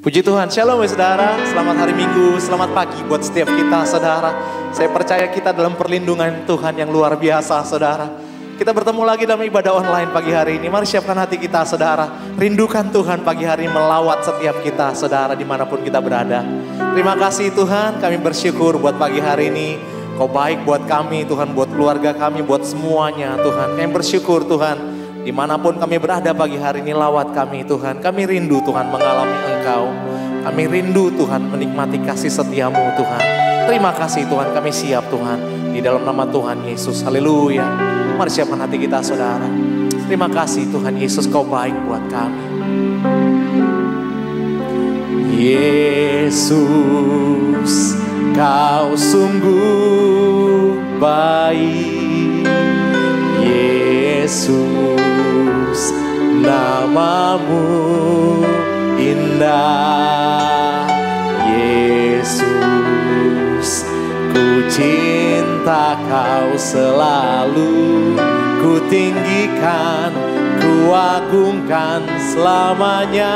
Puji Tuhan, shalom ya saudara, selamat hari Minggu, selamat pagi buat setiap kita saudara. Saya percaya kita dalam perlindungan Tuhan yang luar biasa saudara. Kita bertemu lagi dalam ibadah online pagi hari ini. Mari siapkan hati kita saudara, rindukan Tuhan pagi hari melawat setiap kita saudara dimanapun kita berada. Terima kasih Tuhan, kami bersyukur buat pagi hari ini. Kau baik buat kami Tuhan, buat keluarga kami, buat semuanya Tuhan. Kami bersyukur Tuhan. Dimanapun kami berada pagi hari ini, lawat kami Tuhan. Kami rindu Tuhan mengalami Engkau. Kami rindu Tuhan menikmati kasih setiamu Tuhan. Terima kasih Tuhan, kami siap Tuhan. Di dalam nama Tuhan Yesus, haleluya. Mari siapkan hati kita saudara. Terima kasih Tuhan Yesus, Kau baik buat kami. Yesus, Kau sungguh baik. Yesus, namamu indah. Yesus, ku cinta Kau selalu. Ku tinggikan, ku agungkan selamanya.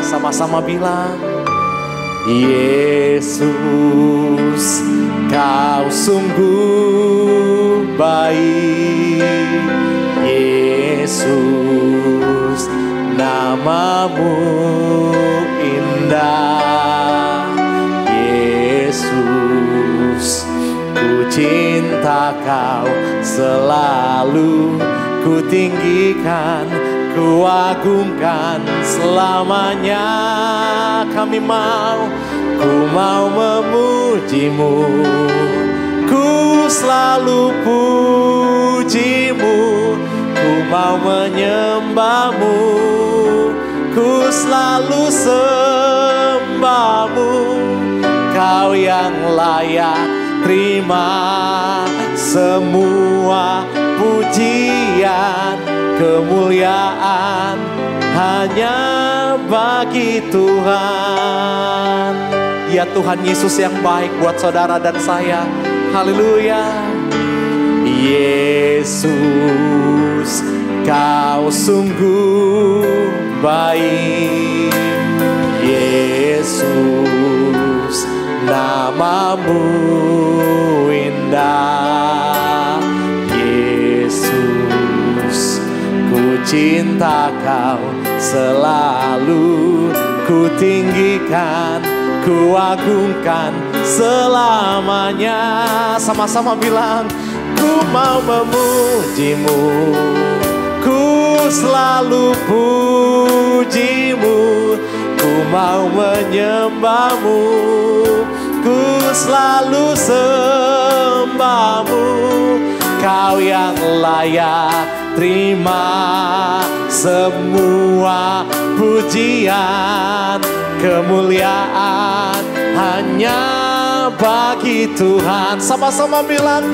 Sama-sama bilang, Yesus, Kau sungguh baik. Yesus, namamu indah. Yesus, ku cinta Kau selalu. Ku tinggikan, ku agungkan selamanya. Kami mau, ku mau memuji-Mu. Ku selalu puji-Mu. Ku mau menyembah-Mu. Ku selalu sembah-Mu. Kau yang layak terima semua pujian, kemuliaan hanya bagi Tuhan. Ya Tuhan Yesus yang baik buat saudara dan saya. Haleluya. Yesus, Kau sungguh baik. Yesus, namamu indah. Yesus, ku cinta Kau selalu. Ku tinggikan, ku agungkan selamanya. Sama-sama bilang, ku mau memuji-Mu. Ku selalu puji-Mu. Ku mau menyembah-Mu. Ku selalu sembah-Mu. Kau yang layak terima semua pujian, kemuliaan hanya bagi Tuhan. Sama-sama bilang,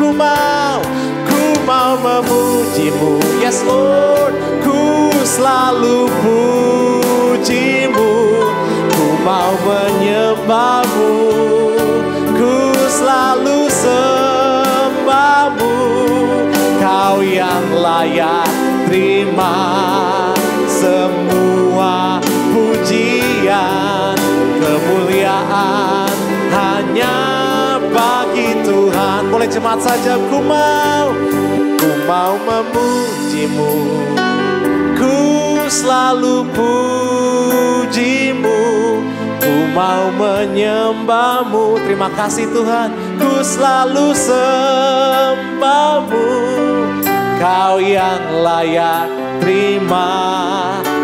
ku mau memuji-Mu. Yes Lord, ku selalu puji-Mu. Ku mau menyembah-Mu. Ku selalu sembah-Mu. Kau yang layak terima semua pujian, kemuliaan hanya bagi Tuhan. Boleh jemaat saja, ku mau memuji-Mu. Ku selalu puji-Mu. Ku mau menyembah-Mu. Terima kasih Tuhan. Ku selalu sembah-Mu. Kau yang layak terima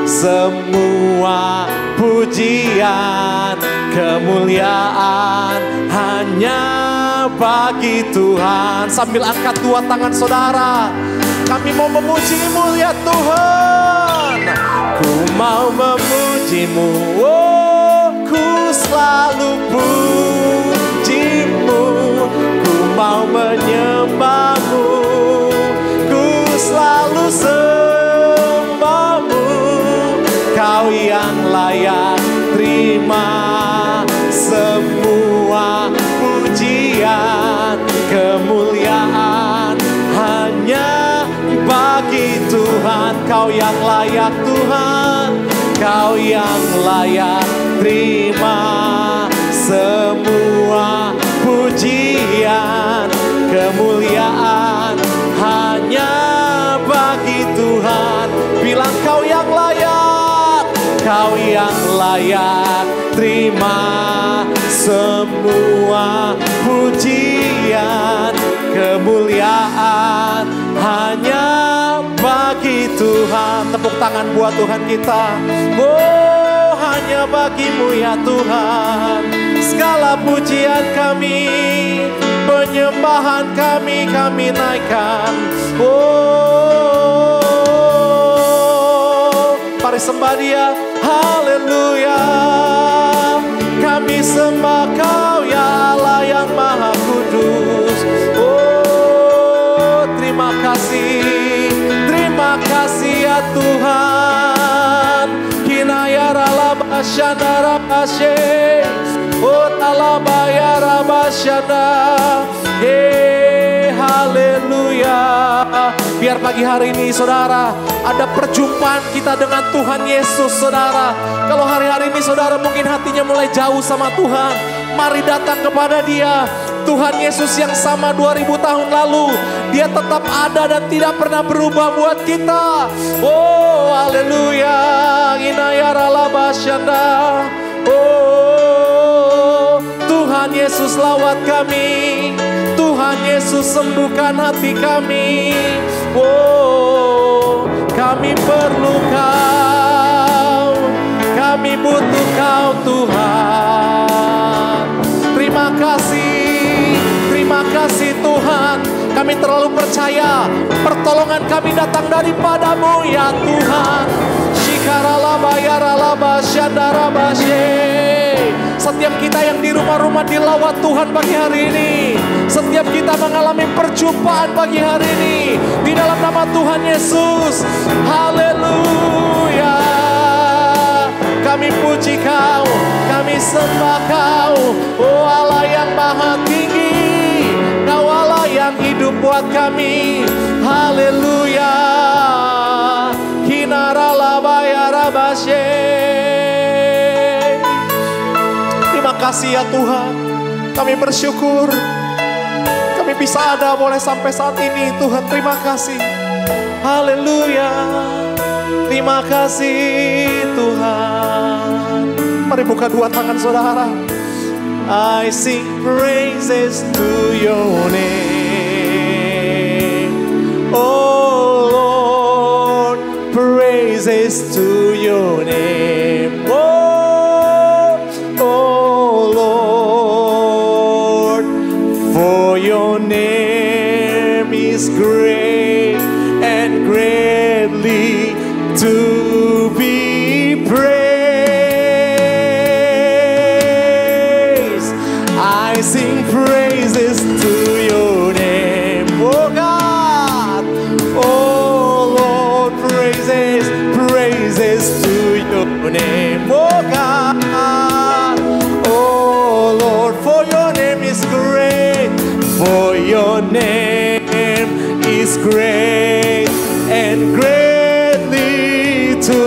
semua pujian, kemuliaan hanya bagi Tuhan. Sambil angkat dua tangan saudara, kami mau memuji-Mu ya Tuhan. Ku mau memuji-Mu. Oh, ku selalu puji-Mu. Ku mau menyembah-Mu. Ku selalu sembah-Mu. Kau yang layak terima semua pujian, kemuliaan hanya bagi Tuhan. Kau yang layak Tuhan, Kau yang layak yang layak terima semua pujian, kemuliaan hanya bagi Tuhan. Tepuk tangan buat Tuhan kita. Oh, hanya bagimu ya Tuhan. Segala pujian kami, penyembahan kami naikkan. Oh, mari sembah Dia. Haleluya. Kami sembah Kau ya Allah yang Maha Kudus. Oh, terima kasih ya Tuhan. Kinaya ralaba syana rabashe, oh talabaya rabasyana. Haleluya. Biar pagi hari ini saudara ada perjumpaan kita dengan Tuhan Yesus saudara. Kalau hari-hari ini saudara mungkin hatinya mulai jauh sama Tuhan, mari datang kepada Dia. Tuhan Yesus yang sama 2000 tahun lalu, Dia tetap ada dan tidak pernah berubah buat kita. Oh haleluya. Inayaralabasyanda. Oh Tuhan Yesus lawat kami, Tuhan Yesus sembuhkan hati kami. Oh kami perlu Kau, kami butuh Kau Tuhan. Terima kasih Tuhan. Kami terlalu percaya pertolongan kami datang daripada-Mu ya Tuhan. Setiap kita yang di rumah-rumah dilawat Tuhan pagi hari ini, setiap kita mengalami perjumpaan pagi hari ini di dalam nama Tuhan Yesus. Haleluya. Kami puji Kau, kami sembah Kau, oh Allah yang maha tinggi, Kau Allah yang hidup buat kami. Haleluya. Terima kasih ya Tuhan. Kami bersyukur kami bisa ada boleh sampai saat ini Tuhan. Terima kasih. Haleluya. Terima kasih Tuhan. Mari buka dua tangan saudara. I sing praises to your name, oh Lord, praises to your name, oh Lord, for your name is great and greatly to be praised. I sing praises to your name, oh God, oh Lord, praises to your name, oh God, oh Lord, for your name is great, for your name is great and greatly to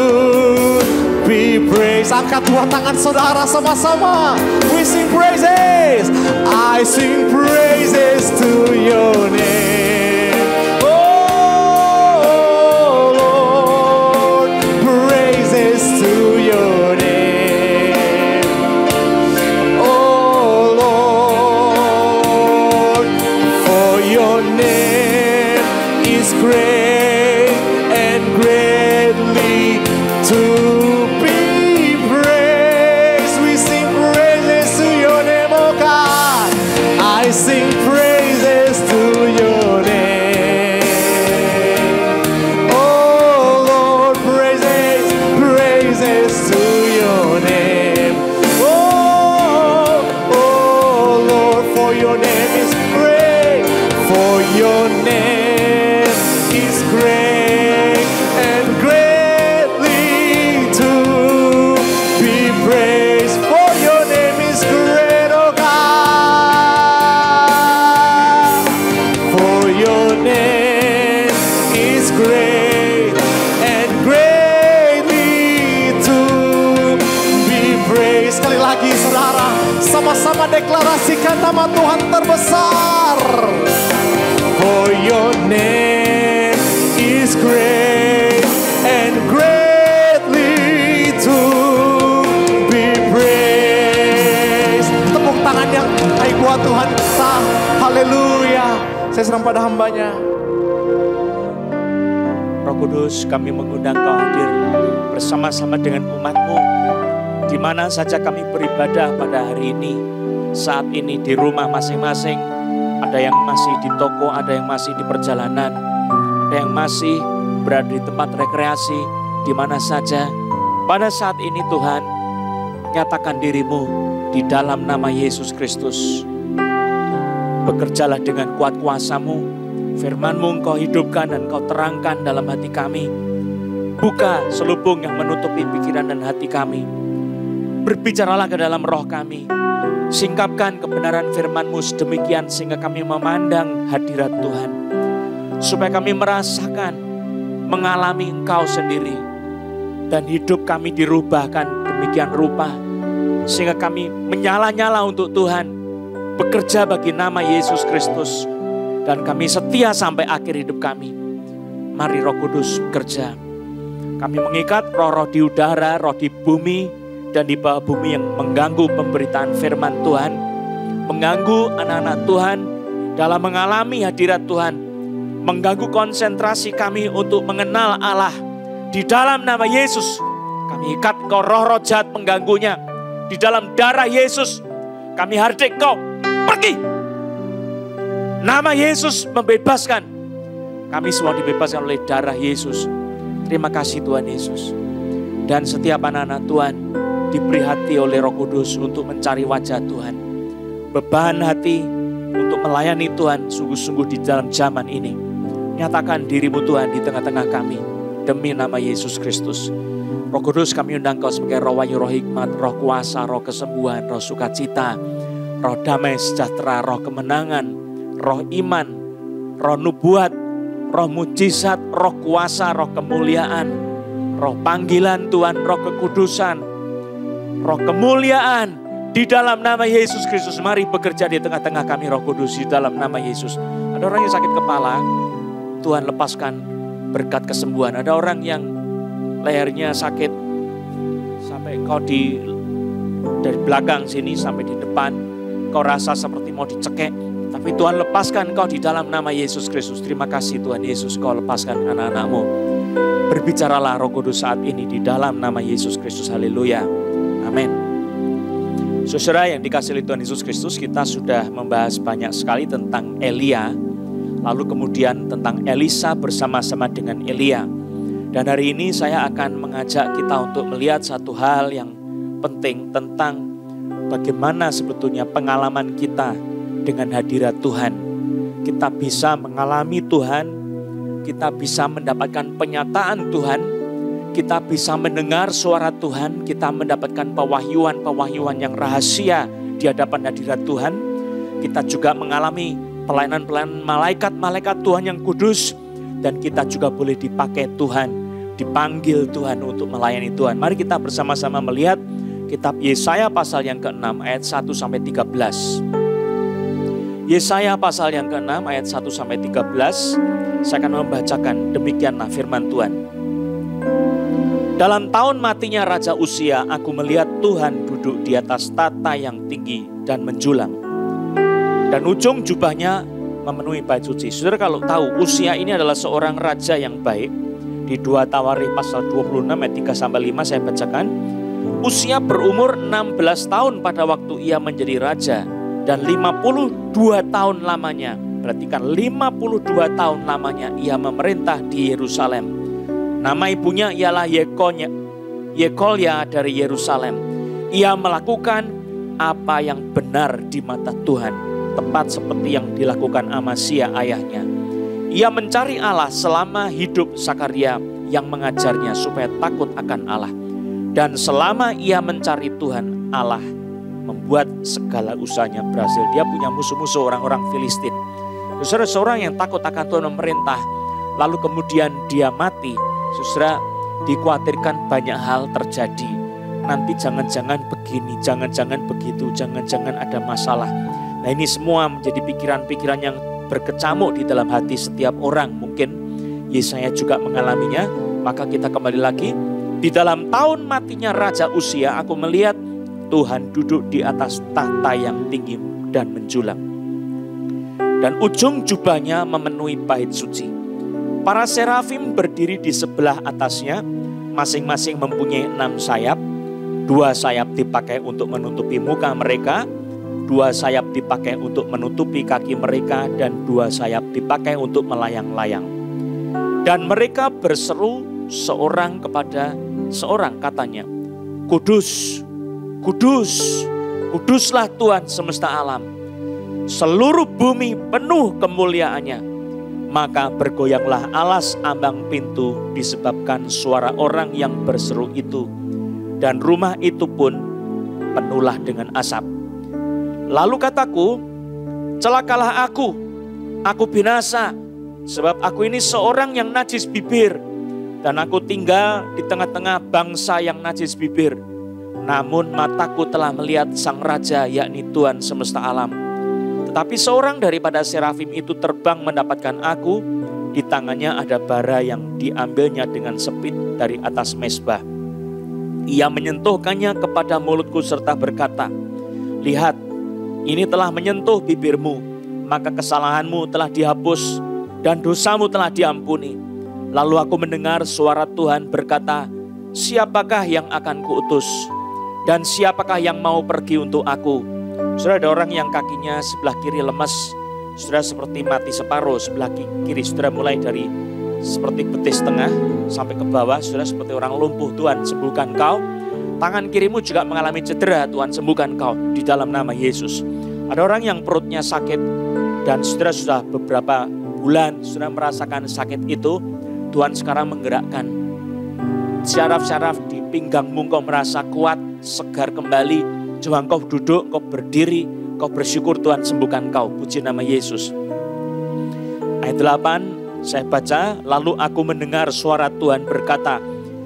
be praised. Angkat dua tangan saudara sama-sama. We sing praises. I sing praises to your name, oh Lord, praises to your name, oh Lord, for your name is great and greatly to be praised. We sing praises to your name, oh God. I sing praises to your name, oh Lord, praises to your name, oh Lord, for your name is great, for your name is great and greatly to be praised. For your name is great, oh God. For your name is great and greatly to be praised. Sekali lagi saudara, sama-sama deklarasikan nama Tuhan terbesar. For your name is great and greatly to saya serahkan pada hambanya. Roh Kudus, kami mengundang Kau hadir bersama-sama dengan umat-Mu. Di mana saja kami beribadah pada hari ini, saat ini di rumah masing-masing. Ada yang masih di toko, ada yang masih di perjalanan, ada yang masih berada di tempat rekreasi, di mana saja. Pada saat ini Tuhan, nyatakan diri-Mu di dalam nama Yesus Kristus. Bekerjalah dengan kuat kuasa-Mu, firman-Mu Engkau hidupkan dan Engkau terangkan dalam hati kami. Buka selubung yang menutupi pikiran dan hati kami. Berbicaralah ke dalam roh kami. Singkapkan kebenaran firman-Mu sedemikian sehingga kami memandang hadirat Tuhan. Supaya kami merasakan, mengalami Engkau sendiri. Dan hidup kami dirubahkan demikian rupa. Sehingga kami menyala-nyala untuk Tuhan. Bekerja bagi nama Yesus Kristus. Dan kami setia sampai akhir hidup kami. Mari Roh Kudus bekerja. Kami mengikat roh-roh di udara, roh di bumi, dan di bawah bumi yang mengganggu pemberitaan firman Tuhan. Mengganggu anak-anak Tuhan dalam mengalami hadirat Tuhan. Mengganggu konsentrasi kami untuk mengenal Allah. Di dalam nama Yesus, kami ikat kau roh-roh jahat pengganggunya. Di dalam darah Yesus, kami hardik kau. Pergi. Nama Yesus membebaskan. Kami semua dibebaskan oleh darah Yesus. Terima kasih Tuhan Yesus. Dan setiap anak-anak Tuhan diberi hati oleh Roh Kudus untuk mencari wajah Tuhan. Beban hati untuk melayani Tuhan sungguh-sungguh di dalam zaman ini. Nyatakan diri-Mu Tuhan di tengah-tengah kami. Demi nama Yesus Kristus. Roh Kudus, kami undang Kau sebagai roh wahyu, roh hikmat, roh kuasa, roh kesembuhan, roh sukacita, roh damai sejahtera, roh kemenangan, roh iman, roh nubuat, roh mujizat, roh kuasa, roh kemuliaan, roh panggilan Tuhan, roh kekudusan, roh kemuliaan di dalam nama Yesus Kristus. Mari bekerja di tengah-tengah kami Roh Kudus di dalam nama Yesus. Ada orang yang sakit kepala, Tuhan lepaskan berkat kesembuhan. Ada orang yang lehernya sakit sampai kau dari belakang sini sampai di depan, kau rasa seperti mau dicekek. Tapi Tuhan lepaskan kau di dalam nama Yesus Kristus. Terima kasih Tuhan Yesus, kau lepaskan anak-anak-Mu. Berbicaralah Roh Kudus saat ini di dalam nama Yesus Kristus. Haleluya. Amin. Saudara yang dikasihi oleh Tuhan Yesus Kristus, kita sudah membahas banyak sekali tentang Elia. Lalu kemudian tentang Elisa bersama-sama dengan Elia. Dan hari ini saya akan mengajak kita untuk melihat satu hal yang penting tentang bagaimana sebetulnya pengalaman kita dengan hadirat Tuhan. Kita bisa mengalami Tuhan, kita bisa mendapatkan penyataan Tuhan, kita bisa mendengar suara Tuhan, kita mendapatkan pewahyuan-pewahyuan yang rahasia di hadapan hadirat Tuhan. Kita juga mengalami pelayanan-pelayanan malaikat-malaikat Tuhan yang kudus, dan kita juga boleh dipakai Tuhan, dipanggil Tuhan untuk melayani Tuhan. Mari kita bersama-sama melihat kitab Yesaya pasal yang ke-6 ayat 1-13. Yesaya pasal yang ke-6 ayat 1-13. Saya akan membacakan, demikianlah firman Tuhan. Dalam tahun matinya Raja Uzia, aku melihat Tuhan duduk di atas tahta yang tinggi dan menjulang. Dan ujung jubahnya memenuhi bait suci. Saudara kalau tahu, Uzia ini adalah seorang raja yang baik. Di 2 Tawarikh pasal 26 ayat 3-5 saya bacakan. Uzia berumur 16 tahun pada waktu ia menjadi raja. Dan 52 tahun lamanya, perhatikan 52 tahun lamanya ia memerintah di Yerusalem. Nama ibunya ialah Yekolya dari Yerusalem. Ia melakukan apa yang benar di mata Tuhan, tepat seperti yang dilakukan Amasya ayahnya. Ia mencari Allah selama hidup Sakaria yang mengajarnya supaya takut akan Allah. Dan selama ia mencari Tuhan, Allah membuat segala usahanya berhasil. Dia punya musuh-musuh orang-orang Filistin. Saudara, seorang yang takut akan Tuhan memerintah, lalu kemudian dia mati. Saudara, dikhawatirkan banyak hal terjadi. Nanti jangan-jangan begini, jangan-jangan begitu, jangan-jangan ada masalah. Nah, ini semua menjadi pikiran-pikiran yang berkecamuk di dalam hati setiap orang. Mungkin Yesaya juga mengalaminya. Maka kita kembali lagi. Di dalam tahun matinya Raja Uzia, aku melihat Tuhan duduk di atas tahta yang tinggi dan menjulang. dan ujung jubahnya memenuhi bait suci. Para serafim berdiri di sebelah atasnya, masing-masing mempunyai 6 sayap. 2 sayap dipakai untuk menutupi muka mereka, 2 sayap dipakai untuk menutupi kaki mereka, dan 2 sayap dipakai untuk melayang-layang. Dan mereka berseru seorang kepada seorang, katanya, Kudus, kudus, kuduslah Tuhan semesta alam. Seluruh bumi penuh kemuliaannya. Maka bergoyanglah alas ambang pintu disebabkan suara orang yang berseru itu. Dan rumah itu pun penuhlah dengan asap. Lalu kataku, celakalah aku binasa. Sebab aku ini seorang yang najis bibir. Dan aku tinggal di tengah-tengah bangsa yang najis bibir. Namun mataku telah melihat Sang Raja, yakni Tuhan semesta alam. Tetapi seorang daripada serafim itu terbang mendapatkan aku. Di tangannya ada bara yang diambilnya dengan sepit dari atas mezbah. Ia menyentuhkannya kepada mulutku serta berkata, Lihat, ini telah menyentuh bibirmu, maka kesalahanmu telah dihapus dan dosamu telah diampuni. Lalu aku mendengar suara Tuhan berkata, Siapakah yang akan kuutus? Dan siapakah yang mau pergi untuk aku? Sudah ada orang yang kakinya sebelah kiri lemas, sudah seperti mati separuh. Sebelah kiri sudah mulai dari seperti betis tengah sampai ke bawah, sudah seperti orang lumpuh. Tuhan sembuhkan kau. Tangan kirimu juga mengalami cedera, Tuhan sembuhkan kau di dalam nama Yesus. Ada orang yang perutnya sakit dan sudah beberapa bulan sudah merasakan sakit itu. Tuhan sekarang menggerakkan syaraf-syaraf di pinggangmu, kau merasa kuat, segar kembali. Coba kau duduk, kau berdiri, kau bersyukur Tuhan sembuhkan kau. Puji nama Yesus. Ayat 8 saya baca, lalu aku mendengar suara Tuhan berkata,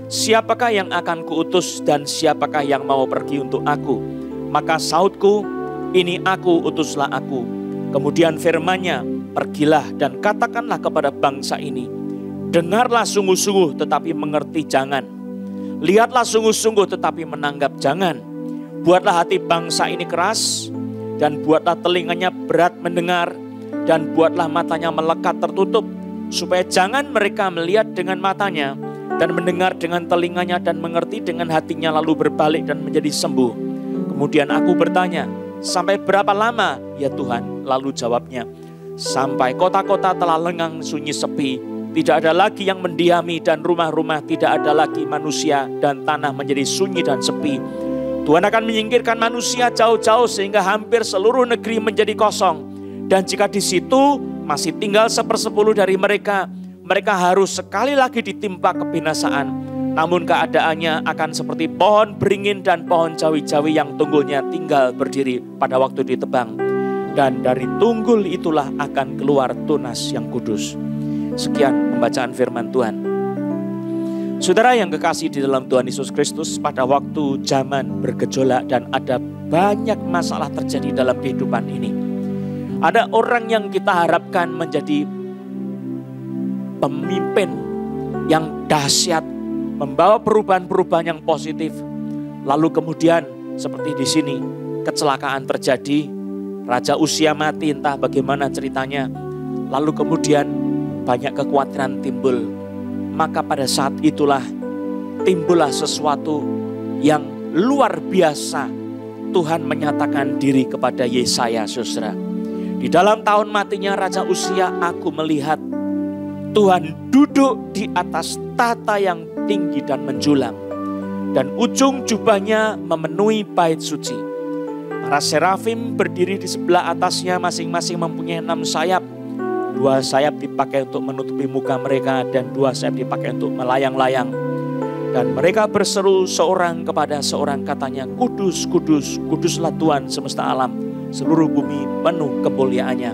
Siapakah yang akan kuutus dan siapakah yang mau pergi untuk aku? Maka sautku, ini aku, utuslah aku. Kemudian firman-Nya, pergilah dan katakanlah kepada bangsa ini, dengarlah sungguh-sungguh tetapi mengerti jangan. Lihatlah sungguh-sungguh tetapi menanggap jangan. Buatlah hati bangsa ini keras, dan buatlah telinganya berat mendengar, dan buatlah matanya melekat tertutup, supaya jangan mereka melihat dengan matanya, dan mendengar dengan telinganya, dan mengerti dengan hatinya, lalu berbalik dan menjadi sembuh. Kemudian aku bertanya, sampai berapa lama ya Tuhan? Lalu jawabnya, sampai kota-kota telah lengang sunyi sepi, tidak ada lagi yang mendiami, dan rumah-rumah tidak ada lagi manusia, dan tanah menjadi sunyi dan sepi. Tuhan akan menyingkirkan manusia jauh-jauh sehingga hampir seluruh negeri menjadi kosong. Dan jika di situ masih tinggal 1/10 dari mereka, mereka harus sekali lagi ditimpa kebinasaan. Namun keadaannya akan seperti pohon beringin dan pohon jawi-jawi yang tunggulnya tinggal berdiri pada waktu ditebang. Dan dari tunggul itulah akan keluar tunas yang kudus. Sekian pembacaan firman Tuhan. Saudara yang kekasih di dalam Tuhan Yesus Kristus, pada waktu zaman bergejolak dan ada banyak masalah terjadi dalam kehidupan ini. Ada orang yang kita harapkan menjadi pemimpin yang dahsyat, membawa perubahan-perubahan yang positif. Lalu kemudian seperti di sini, kecelakaan terjadi, Raja Uzia mati, entah bagaimana ceritanya. Lalu kemudian banyak kekhawatiran timbul. Maka pada saat itulah timbullah sesuatu yang luar biasa. Tuhan menyatakan diri kepada Yesaya, saudara. Di dalam tahun matinya Raja Uzia, aku melihat Tuhan duduk di atas tahta yang tinggi dan menjulang. Dan ujung jubahnya memenuhi bait suci. Para serafim berdiri di sebelah atasnya, masing-masing mempunyai 6 sayap. 2 sayap dipakai untuk menutupi muka mereka, dan 2 sayap dipakai untuk melayang-layang. Dan mereka berseru seorang kepada seorang, katanya, Kudus, kudus, kuduslah Tuhan semesta alam. Seluruh bumi penuh kemuliaannya.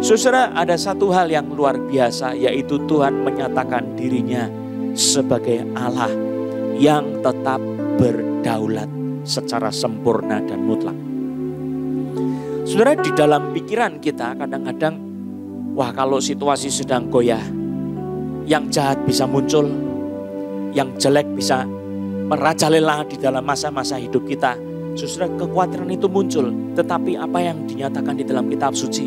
Saudara, ada satu hal yang luar biasa, yaitu Tuhan menyatakan dirinya sebagai Allah yang tetap berdaulat secara sempurna dan mutlak. Saudara, di dalam pikiran kita kadang-kadang, wah, kalau situasi sedang goyah, yang jahat bisa muncul, yang jelek bisa merajalela di dalam masa-masa hidup kita. Saudara, kekhawatiran itu muncul. Tetapi apa yang dinyatakan di dalam kitab suci,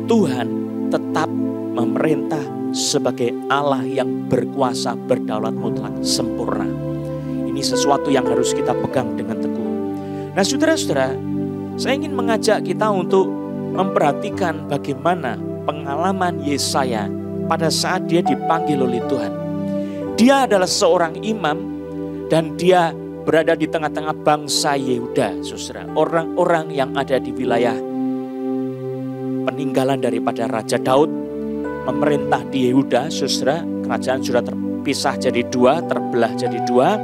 Tuhan tetap memerintah sebagai Allah yang berkuasa, berdaulat mutlak, sempurna. Ini sesuatu yang harus kita pegang dengan teguh. Nah saudara-saudara, saya ingin mengajak kita untuk memperhatikan bagaimana pengalaman Yesaya pada saat dia dipanggil oleh Tuhan. Dia adalah seorang imam dan dia berada di tengah-tengah bangsa Yehuda, saudara. Orang-orang yang ada di wilayah peninggalan daripada Raja Daud memerintah di Yehuda, saudara. Kerajaan sudah terpisah jadi dua, terbelah jadi dua.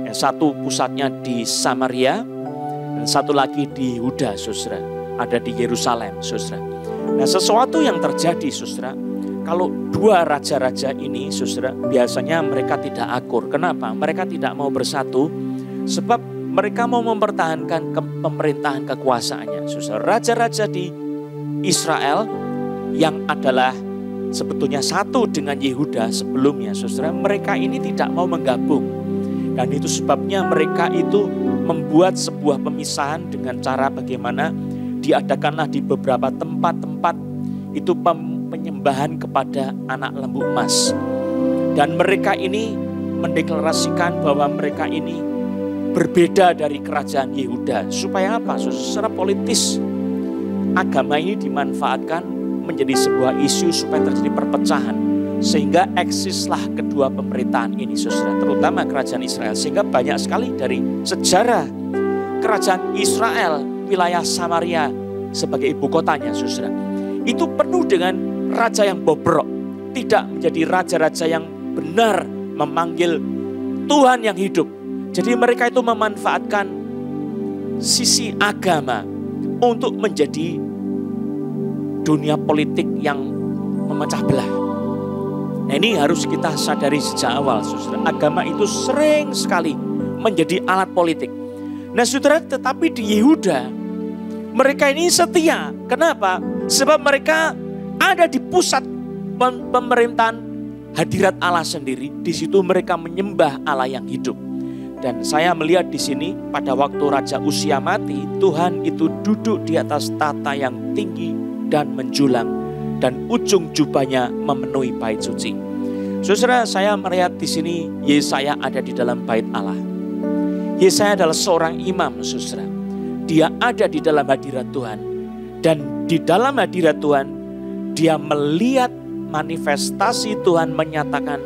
Yang satu pusatnya di Samaria dan satu lagi di Yehuda, saudara. Ada di Yerusalem, saudara. Nah, sesuatu yang terjadi, saudara, kalau dua raja-raja ini, saudara, biasanya mereka tidak akur. Kenapa? Mereka tidak mau bersatu, sebab mereka mau mempertahankan pemerintahan kekuasaannya, saudara. Raja-raja di Israel yang adalah sebetulnya satu dengan Yehuda sebelumnya, saudara, mereka ini tidak mau menggabung. Dan itu sebabnya mereka itu membuat sebuah pemisahan dengan cara bagaimana diadakanlah di beberapa tempat-tempat itu penyembahan kepada anak lembu emas. Dan mereka ini mendeklarasikan bahwa mereka ini berbeda dari kerajaan Yehuda. Supaya apa? Secara politis agama ini dimanfaatkan menjadi sebuah isu supaya terjadi perpecahan. Sehingga eksislah kedua pemerintahan ini, saudara, terutama kerajaan Israel. Sehingga banyak sekali dari sejarah kerajaan Israel, wilayah Samaria sebagai ibu kotanya, saudara, itu penuh dengan raja yang bobrok, tidak menjadi raja-raja yang benar memanggil Tuhan yang hidup. Jadi mereka itu memanfaatkan sisi agama untuk menjadi dunia politik yang memecah belah. Nah, ini harus kita sadari sejak awal, saudara. Agama itu sering sekali menjadi alat politik. Nah, saudara, tetapi di Yehuda mereka ini setia. Kenapa? Sebab mereka ada di pusat pemerintahan hadirat Allah sendiri. Di situ mereka menyembah Allah yang hidup. Dan saya melihat di sini pada waktu Raja Uzia mati, Tuhan itu duduk di atas tahta yang tinggi dan menjulang. Dan ujung jubahnya memenuhi bait suci. Saudara, saya melihat di sini Yesaya ada di dalam bait Allah. Yesaya adalah seorang imam, saudara. Dia ada di dalam hadirat Tuhan. Dan di dalam hadirat Tuhan, dia melihat manifestasi Tuhan menyatakan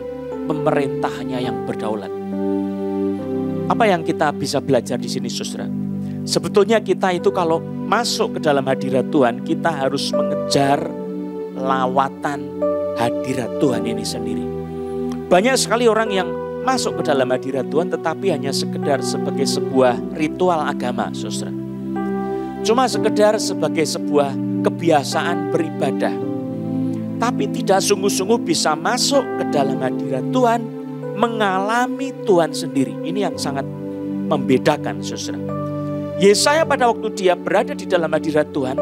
pemerintahannya yang berdaulat. Apa yang kita bisa belajar di sini, saudara? Sebetulnya kita itu kalau masuk ke dalam hadirat Tuhan, kita harus mengejar lawatan hadirat Tuhan ini sendiri. Banyak sekali orang yang masuk ke dalam hadirat Tuhan tetapi hanya sekedar sebagai sebuah ritual agama, saudara. Cuma sekedar sebagai sebuah kebiasaan beribadah. Tapi tidak sungguh-sungguh bisa masuk ke dalam hadirat Tuhan, mengalami Tuhan sendiri. Ini yang sangat membedakan, saudara. Yesaya pada waktu dia berada di dalam hadirat Tuhan,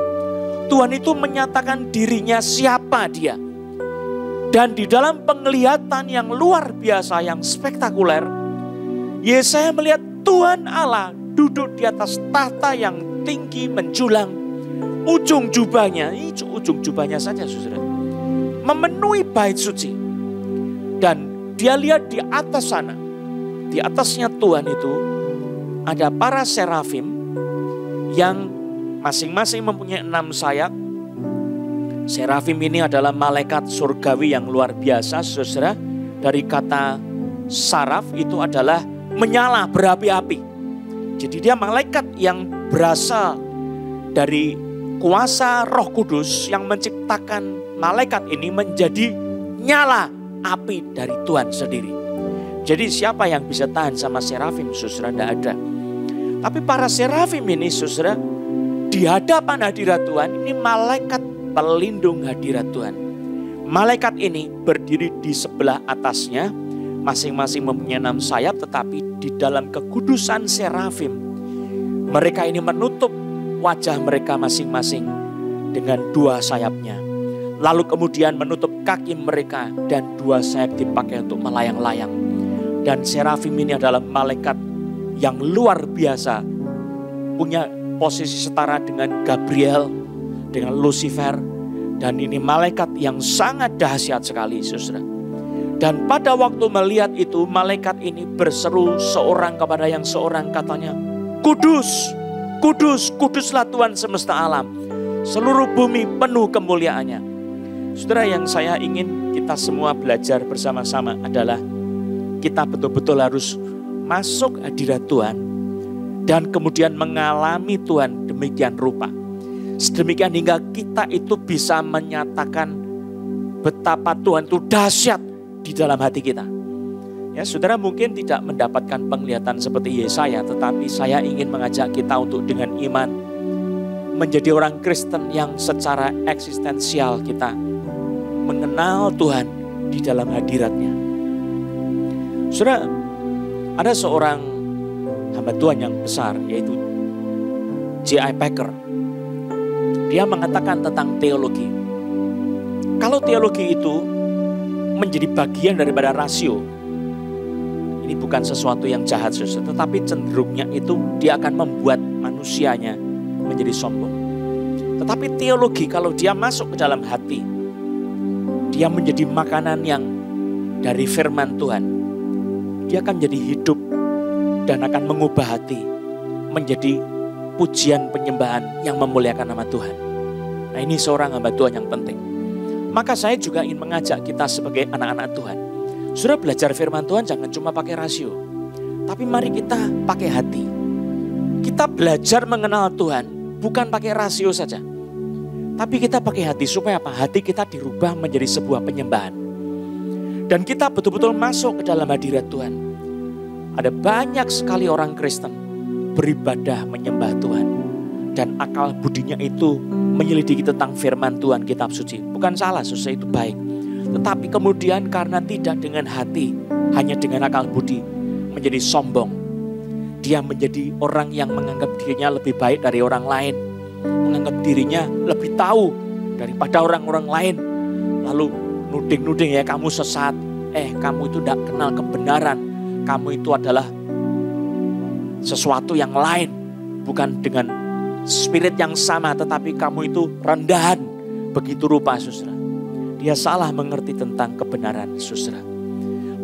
Tuhan itu menyatakan dirinya siapa dia. Dan di dalam penglihatan yang luar biasa, yang spektakuler, Yesaya melihat Tuhan Allah duduk di atas tahta yang tinggi menjulang. Ujung jubahnya, ujung jubahnya saja, saudara, memenuhi bait suci. Dan dia lihat di atas sana, di atasnya Tuhan itu ada para serafim yang masing-masing mempunyai 6 sayap. Serafim ini adalah malaikat surgawi yang luar biasa, saudara. Dari kata saraf itu adalah menyala, berapi-api. Jadi dia malaikat yang berasal dari kuasa Roh Kudus yang menciptakan malaikat ini menjadi nyala api dari Tuhan sendiri. Jadi siapa yang bisa tahan sama serafim, saudara? Tidak ada. Tapi para serafim ini, saudara, di hadapan hadirat Tuhan, ini malaikat pelindung hadirat Tuhan. Malaikat ini berdiri di sebelah atasnya, masing-masing mempunyai 6 sayap, tetapi di dalam kekudusan serafim, mereka ini menutup wajah mereka masing-masing dengan 2 sayapnya. Lalu kemudian menutup kaki mereka dan 2 sayap dipakai untuk melayang-layang. Dan serafim ini adalah malaikat yang luar biasa, punya posisi setara dengan Gabriel, dengan Lucifer, Dan ini malaikat yang sangat dahsyat sekali, saudara. Dan pada waktu melihat itu, malaikat ini berseru seorang kepada yang seorang, katanya, "Kudus, kudus, kuduslah Tuhan semesta alam. Seluruh bumi penuh kemuliaannya." Saudara, yang saya ingin kita semua belajar bersama-sama adalah kita betul-betul harus masuk hadirat Tuhan dan kemudian mengalami Tuhan demikian rupa. Sedemikian hingga kita itu bisa menyatakan betapa Tuhan itu dahsyat di dalam hati kita. Ya, saudara mungkin tidak mendapatkan penglihatan seperti Yesaya, tetapi saya ingin mengajak kita untuk dengan iman menjadi orang Kristen yang secara eksistensial kita mengenal Tuhan di dalam hadiratnya. Saudara, ada seorang hamba Tuhan yang besar, yaitu J.I. Packer. Dia mengatakan tentang teologi. Kalau teologi itu menjadi bagian daripada rasio, ini bukan sesuatu yang jahat, saudara, tetapi cenderungnya itu dia akan membuat manusianya menjadi sombong. Tetapi teologi kalau dia masuk ke dalam hati, dia menjadi makanan yang dari firman Tuhan. Dia akan menjadi hidup dan akan mengubah hati menjadi pujian penyembahan yang memuliakan nama Tuhan. Nah, ini seorang hamba Tuhan yang penting. Maka saya juga ingin mengajak kita sebagai anak-anak Tuhan. Sudah belajar firman Tuhan jangan cuma pakai rasio. Tapi mari kita pakai hati. Kita belajar mengenal Tuhan bukan pakai rasio saja. Tapi kita pakai hati supaya apa? Hati kita dirubah menjadi sebuah penyembahan. Dan kita betul-betul masuk ke dalam hadirat Tuhan. Ada banyak sekali orang Kristen beribadah menyembah Tuhan. Dan akal budinya itu menyelidiki tentang firman Tuhan, kitab suci. Bukan salah, susah itu baik. Tetapi kemudian karena tidak dengan hati, hanya dengan akal budi, menjadi sombong. Dia menjadi orang yang menganggap dirinya lebih baik dari orang lain. Menganggap dirinya lebih tahu daripada orang-orang lain. Lalu nuding-nuding, ya kamu sesat. Kamu itu tidak kenal kebenaran. Kamu itu adalah sesuatu yang lain. Bukan dengan spirit yang sama, tetapi kamu itu rendahan. Begitu rupa, saudara. Dia salah mengerti tentang kebenaran, saudara.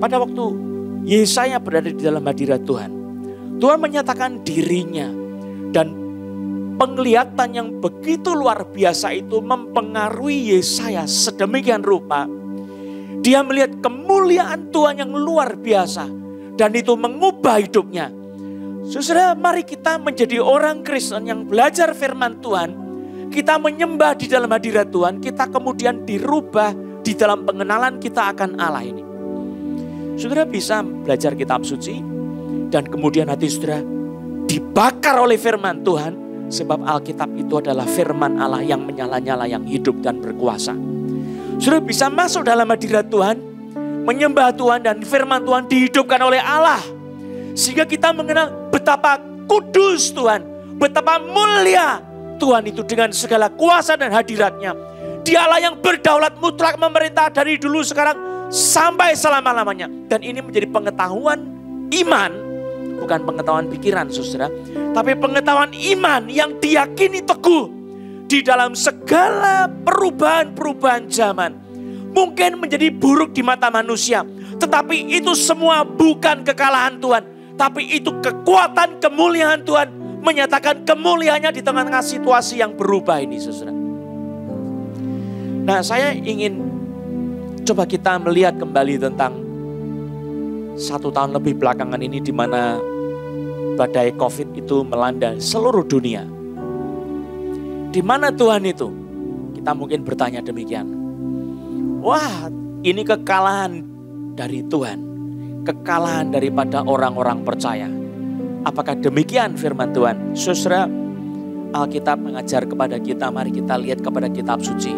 Pada waktu Yesaya berada di dalam hadirat Tuhan, Tuhan menyatakan dirinya. Dan penglihatan yang begitu luar biasa itu mempengaruhi Yesaya sedemikian rupa. Dia melihat kemuliaan Tuhan yang luar biasa. Dan itu mengubah hidupnya. Saudara, mari kita menjadi orang Kristen yang belajar firman Tuhan. Kita menyembah di dalam hadirat Tuhan. Kita kemudian dirubah di dalam pengenalan kita akan Allah ini. Saudara bisa belajar kitab suci. Dan kemudian hati saudara dibakar oleh firman Tuhan. Sebab Alkitab itu adalah firman Allah yang menyala-nyala, yang hidup dan berkuasa. Saudara bisa masuk dalam hadirat Tuhan. Menyembah Tuhan dan firman Tuhan dihidupkan oleh Allah. Sehingga kita mengenal betapa kudus Tuhan. Betapa mulia Tuhan itu dengan segala kuasa dan hadiratnya. Dialah yang berdaulat mutlak memerintah dari dulu sekarang sampai selama-lamanya. Dan ini menjadi pengetahuan iman. Bukan pengetahuan pikiran, saudara. Tapi pengetahuan iman yang diyakini teguh. Di dalam segala perubahan-perubahan zaman. Mungkin menjadi buruk di mata manusia. Tetapi itu semua bukan kekalahan Tuhan. Tapi itu kekuatan kemuliaan Tuhan. Menyatakan kemuliaannya di tengah-tengah situasi yang berubah ini, saudara. Nah, saya ingin coba kita melihat kembali tentang 1 tahun lebih belakangan ini di mana badai COVID itu melanda seluruh dunia. Di mana Tuhan itu? Kita mungkin bertanya demikian. Wah, ini kekalahan dari Tuhan. Kekalahan daripada orang-orang percaya. Apakah demikian firman Tuhan? Saudara, Alkitab mengajar kepada kita, mari kita lihat kepada kitab suci.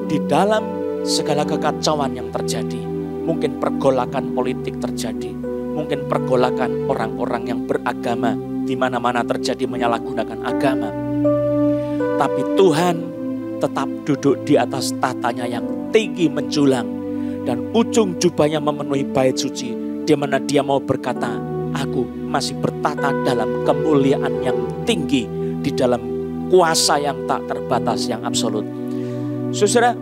Di dalam segala kekacauan yang terjadi, mungkin pergolakan politik terjadi, mungkin pergolakan orang-orang yang beragama, di mana-mana terjadi menyalahgunakan agama. Tapi Tuhan tetap duduk di atas tahtanya yang tinggi menjulang. Dan ujung jubahnya memenuhi bait suci. Di mana dia mau berkata, aku masih bertata dalam kemuliaan yang tinggi. Di dalam kuasa yang tak terbatas, yang absolut. Saudara,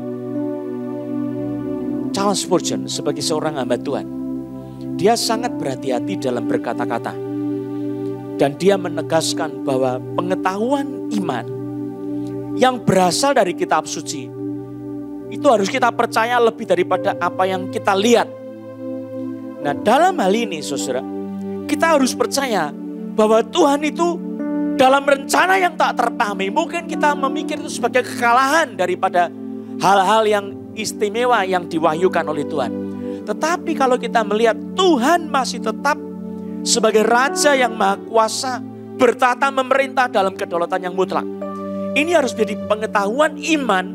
Charles Spurgeon sebagai seorang hamba Tuhan, dia sangat berhati-hati dalam berkata-kata. Dan dia menegaskan bahwa pengetahuan iman yang berasal dari kitab suci itu harus kita percaya lebih daripada apa yang kita lihat. Nah, dalam hal ini saudara, kita harus percaya bahwa Tuhan itu dalam rencana yang tak terpahami. Mungkin kita memikir itu sebagai kekalahan daripada hal-hal yang istimewa yang diwahyukan oleh Tuhan. Tetapi kalau kita melihat Tuhan masih tetap sebagai Raja yang Maha Kuasa, bertata memerintah dalam kedaulatan yang mutlak. Ini harus menjadi pengetahuan iman,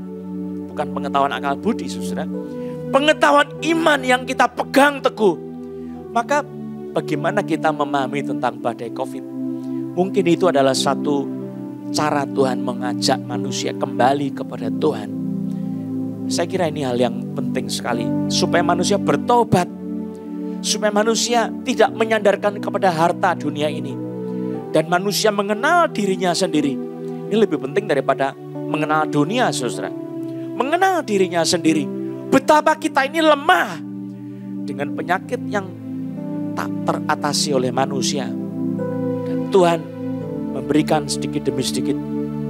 bukan pengetahuan akal budi, saudara. Pengetahuan iman yang kita pegang teguh. Maka bagaimana kita memahami tentang badai COVID? Mungkin itu adalah satu cara Tuhan mengajak manusia kembali kepada Tuhan. Saya kira ini hal yang penting sekali. Supaya manusia bertobat. Supaya manusia tidak menyandarkan kepada harta dunia ini. Dan manusia mengenal dirinya sendiri. Ini lebih penting daripada mengenal dunia, saudara. Mengenal dirinya sendiri. Betapa kita ini lemah. Dengan penyakit yang tak teratasi oleh manusia. Dan Tuhan memberikan sedikit demi sedikit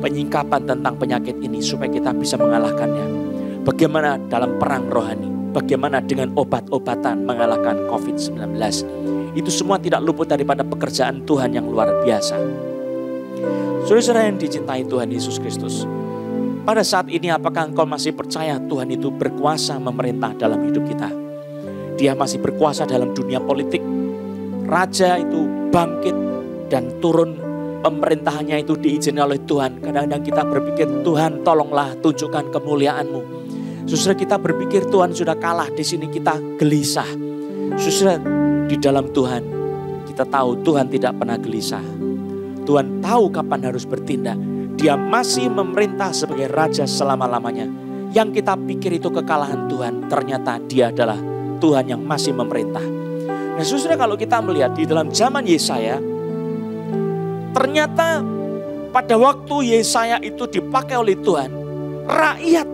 penyingkapan tentang penyakit ini supaya kita bisa mengalahkannya. Bagaimana dalam perang rohani, bagaimana dengan obat-obatan mengalahkan COVID-19. Itu semua tidak luput daripada pekerjaan Tuhan yang luar biasa. Saudara-saudara yang dicintai Tuhan Yesus Kristus, pada saat ini apakah engkau masih percaya Tuhan itu berkuasa memerintah dalam hidup kita? Dia masih berkuasa dalam dunia politik. Raja itu bangkit dan turun, pemerintahannya itu diizinkan oleh Tuhan. Kadang-kadang kita berpikir, Tuhan tolonglah tunjukkan kemuliaan-Mu. Saudara, kita berpikir Tuhan sudah kalah, di sini kita gelisah. Saudara, di dalam Tuhan kita tahu Tuhan tidak pernah gelisah. Tuhan tahu kapan harus bertindak. Dia masih memerintah sebagai Raja selama-lamanya. Yang kita pikir itu kekalahan Tuhan, ternyata Dia adalah Tuhan yang masih memerintah. Nah, saudara, kalau kita melihat di dalam zaman Yesaya, ternyata pada waktu Yesaya itu dipakai oleh Tuhan, rakyat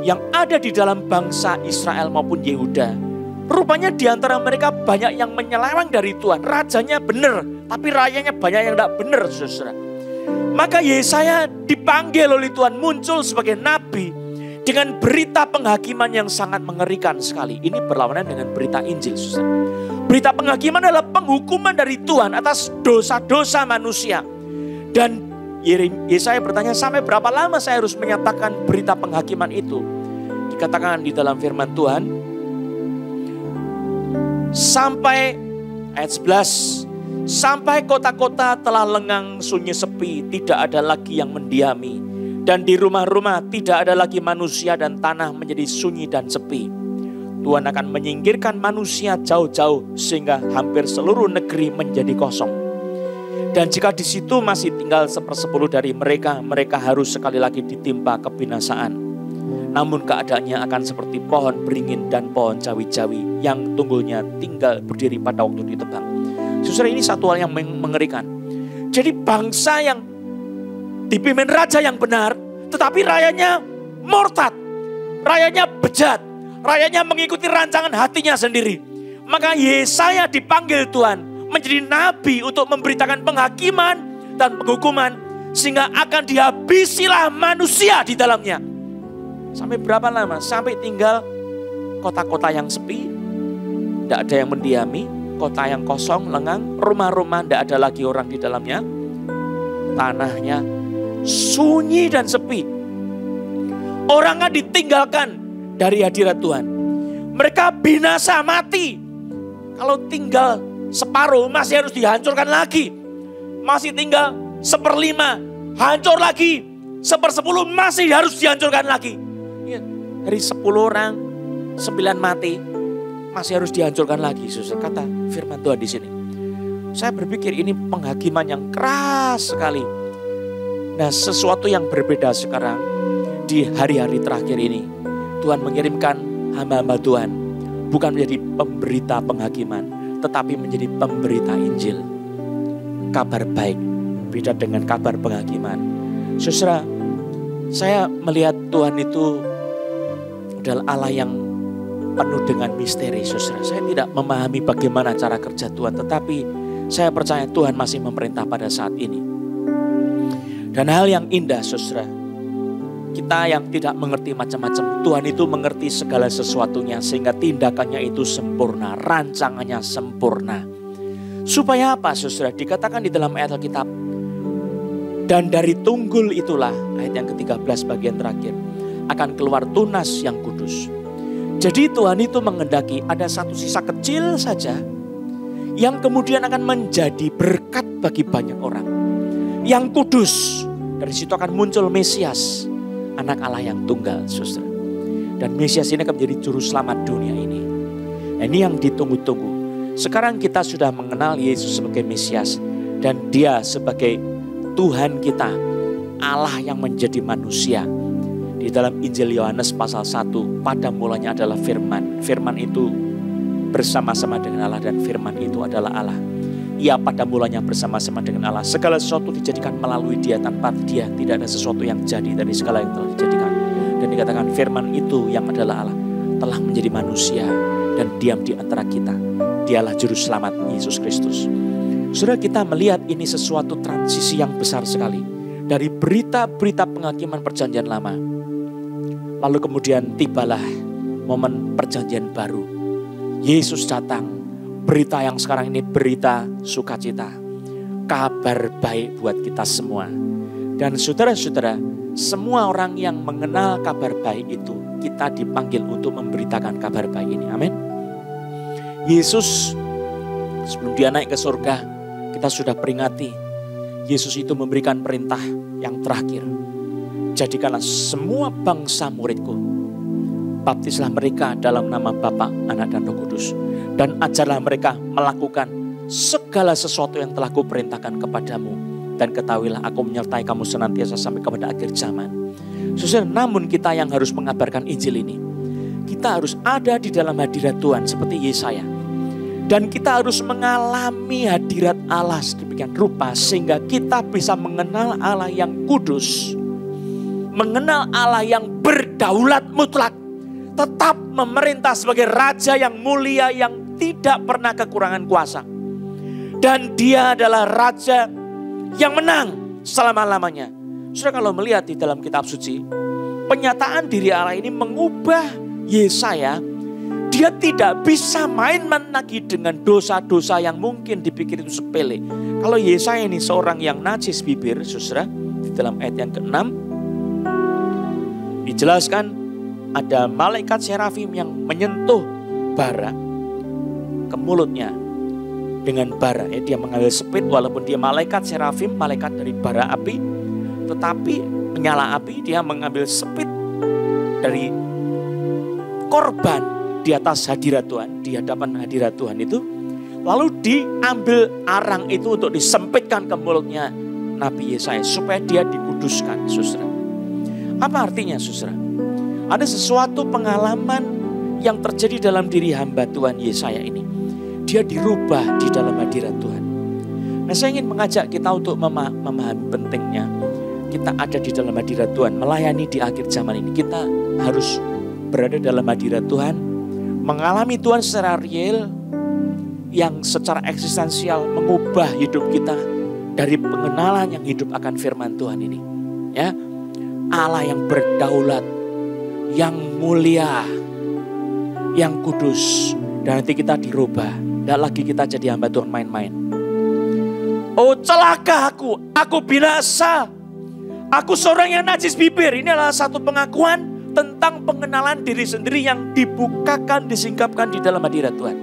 yang ada di dalam bangsa Israel maupun Yehuda, rupanya di antara mereka banyak yang menyeleweng dari Tuhan. Rajanya benar, tapi rakyatnya banyak yang tidak benar, saudara. Maka Yesaya dipanggil oleh Tuhan muncul sebagai nabi dengan berita penghakiman yang sangat mengerikan sekali. Ini berlawanan dengan berita Injil, saudara. Berita penghakiman adalah penghukuman dari Tuhan atas dosa-dosa manusia. Dan Yesaya bertanya, sampai berapa lama saya harus menyatakan berita penghakiman itu? Dikatakan di dalam firman Tuhan, sampai ayat 11, sampai kota-kota telah lengang sunyi sepi, tidak ada lagi yang mendiami. Dan di rumah-rumah tidak ada lagi manusia dan tanah menjadi sunyi dan sepi. Tuhan akan menyingkirkan manusia jauh-jauh sehingga hampir seluruh negeri menjadi kosong. Dan jika di situ masih tinggal 1/10 dari mereka, mereka harus sekali lagi ditimpa kebinasaan. Namun keadaannya akan seperti pohon beringin dan pohon cawi-cawi yang tunggulnya tinggal berdiri pada waktu ditebang. Saudara, ini satu hal yang mengerikan. Jadi bangsa yang dipimpin raja yang benar, tetapi rakyatnya murtad, rakyatnya bejat, rakyatnya mengikuti rancangan hatinya sendiri. Maka Yesaya dipanggil Tuhan menjadi nabi untuk memberitakan penghakiman dan penghukuman, sehingga akan dihabisilah manusia di dalamnya. Sampai berapa lama? Sampai tinggal kota-kota yang sepi, tidak ada yang mendiami, kota yang kosong, lengang, rumah-rumah tidak ada lagi orang di dalamnya, tanahnya sunyi dan sepi. Orangnya ditinggalkan dari hadirat Tuhan. Mereka binasa mati. Kalau tinggal separuh masih harus dihancurkan lagi. Masih tinggal 1/5 hancur lagi. 1/10 masih harus dihancurkan lagi. Ya, dari 10 orang 9 mati masih harus dihancurkan lagi. Saudara, kata firman Tuhan di sini. Saya berpikir ini penghakiman yang keras sekali. Nah, sesuatu yang berbeda sekarang di hari-hari terakhir ini. Tuhan mengirimkan hamba-hamba Tuhan bukan menjadi pemberita penghakiman, tetapi menjadi pemberita Injil. Kabar baik beda dengan kabar penghakiman. Saudara, Saya melihat Tuhan itu adalah Allah yang penuh dengan misteri, saudara. Saya tidak memahami bagaimana cara kerja Tuhan, tetapi saya percaya Tuhan masih memerintah pada saat ini. Dan hal yang indah, saudara, kita yang tidak mengerti macam-macam, Tuhan itu mengerti segala sesuatunya sehingga tindakannya itu sempurna, rancangannya sempurna. Supaya apa, saudara? Dikatakan di dalam ayat Alkitab, dan dari tunggul itulah, ayat yang ke-13 bagian terakhir, akan keluar tunas yang kudus. Jadi Tuhan itu menghendaki ada satu sisa kecil saja yang kemudian akan menjadi berkat bagi banyak orang. Yang kudus, dari situ akan muncul Mesias, anak Allah yang tunggal, saudara. Dan Mesias ini akan menjadi juru selamat dunia ini. Nah, ini yang ditunggu-tunggu. Sekarang kita sudah mengenal Yesus sebagai Mesias dan Dia sebagai Tuhan kita, Allah yang menjadi manusia. Di dalam Injil Yohanes pasal 1, pada mulanya adalah firman. Firman itu bersama-sama dengan Allah dan firman itu adalah Allah. Ia pada mulanya bersama-sama dengan Allah. Segala sesuatu dijadikan melalui Dia, tanpa Dia tidak ada sesuatu yang jadi dari segala yang telah dijadikan. Dan dikatakan firman itu yang adalah Allah telah menjadi manusia dan diam di antara kita. Dialah juru selamat Yesus Kristus. Saudara, kita melihat ini sesuatu transisi yang besar sekali. Dari berita-berita penghakiman perjanjian lama. Lalu kemudian tibalah momen perjanjian baru. Yesus datang, berita yang sekarang ini berita sukacita. Kabar baik buat kita semua. Dan saudara-saudara, semua orang yang mengenal kabar baik itu, kita dipanggil untuk memberitakan kabar baik ini. Amin. Yesus sebelum Dia naik ke surga, kita sudah peringati. Yesus itu memberikan perintah yang terakhir. Jadikanlah semua bangsa muridku. Baptislah mereka dalam nama Bapa, Anak, dan Roh Kudus. Dan ajarlah mereka melakukan segala sesuatu yang telah kuperintahkan kepadamu. Dan ketahuilah aku menyertai kamu senantiasa sampai kepada akhir zaman. Saudara, namun kita yang harus mengabarkan Injil ini, kita harus ada di dalam hadirat Tuhan seperti Yesaya. Dan kita harus mengalami hadirat Allah sedemikian rupa sehingga kita bisa mengenal Allah yang kudus. Mengenal Allah yang berdaulat mutlak. Tetap memerintah sebagai Raja yang mulia yang tidak pernah kekurangan kuasa. Dan Dia adalah Raja yang menang selama-lamanya. Saudara, kalau melihat di dalam kitab suci, penyataan diri Allah ini mengubah Yesaya. Dia tidak bisa main-main lagi dengan dosa-dosa yang mungkin dipikir itu sepele. Kalau Yesaya ini seorang yang najis bibir, saudara, di dalam ayat yang ke-6 dijelaskan ada malaikat serafim yang menyentuh bara ke mulutnya dengan bara. Ya, dia mengambil spit walaupun dia malaikat serafim, malaikat dari bara api, tetapi menyala api, dia mengambil spit dari korban di atas hadirat Tuhan, di hadapan hadirat Tuhan itu. Lalu diambil arang itu untuk disempitkan ke mulutnya Nabi Yesaya supaya dia dikuduskan, saudara. Apa artinya, saudara? Ada sesuatu pengalaman yang terjadi dalam diri hamba Tuhan Yesaya ini. Dia dirubah di dalam hadirat Tuhan. Nah, saya ingin mengajak kita untuk memahami pentingnya kita ada di dalam hadirat Tuhan, melayani di akhir zaman ini. Kita harus berada dalam hadirat Tuhan, mengalami Tuhan secara real, yang secara eksistensial mengubah hidup kita dari pengenalan yang hidup akan firman Tuhan ini. Ya, Allah yang berdaulat, yang mulia, yang kudus, dan nanti kita dirubah. Tidak lagi kita jadi hamba Tuhan main-main. Oh, celaka aku binasa. Aku seorang yang najis bibir. Ini adalah satu pengakuan tentang pengenalan diri sendiri yang dibukakan, disingkapkan di dalam hadirat Tuhan.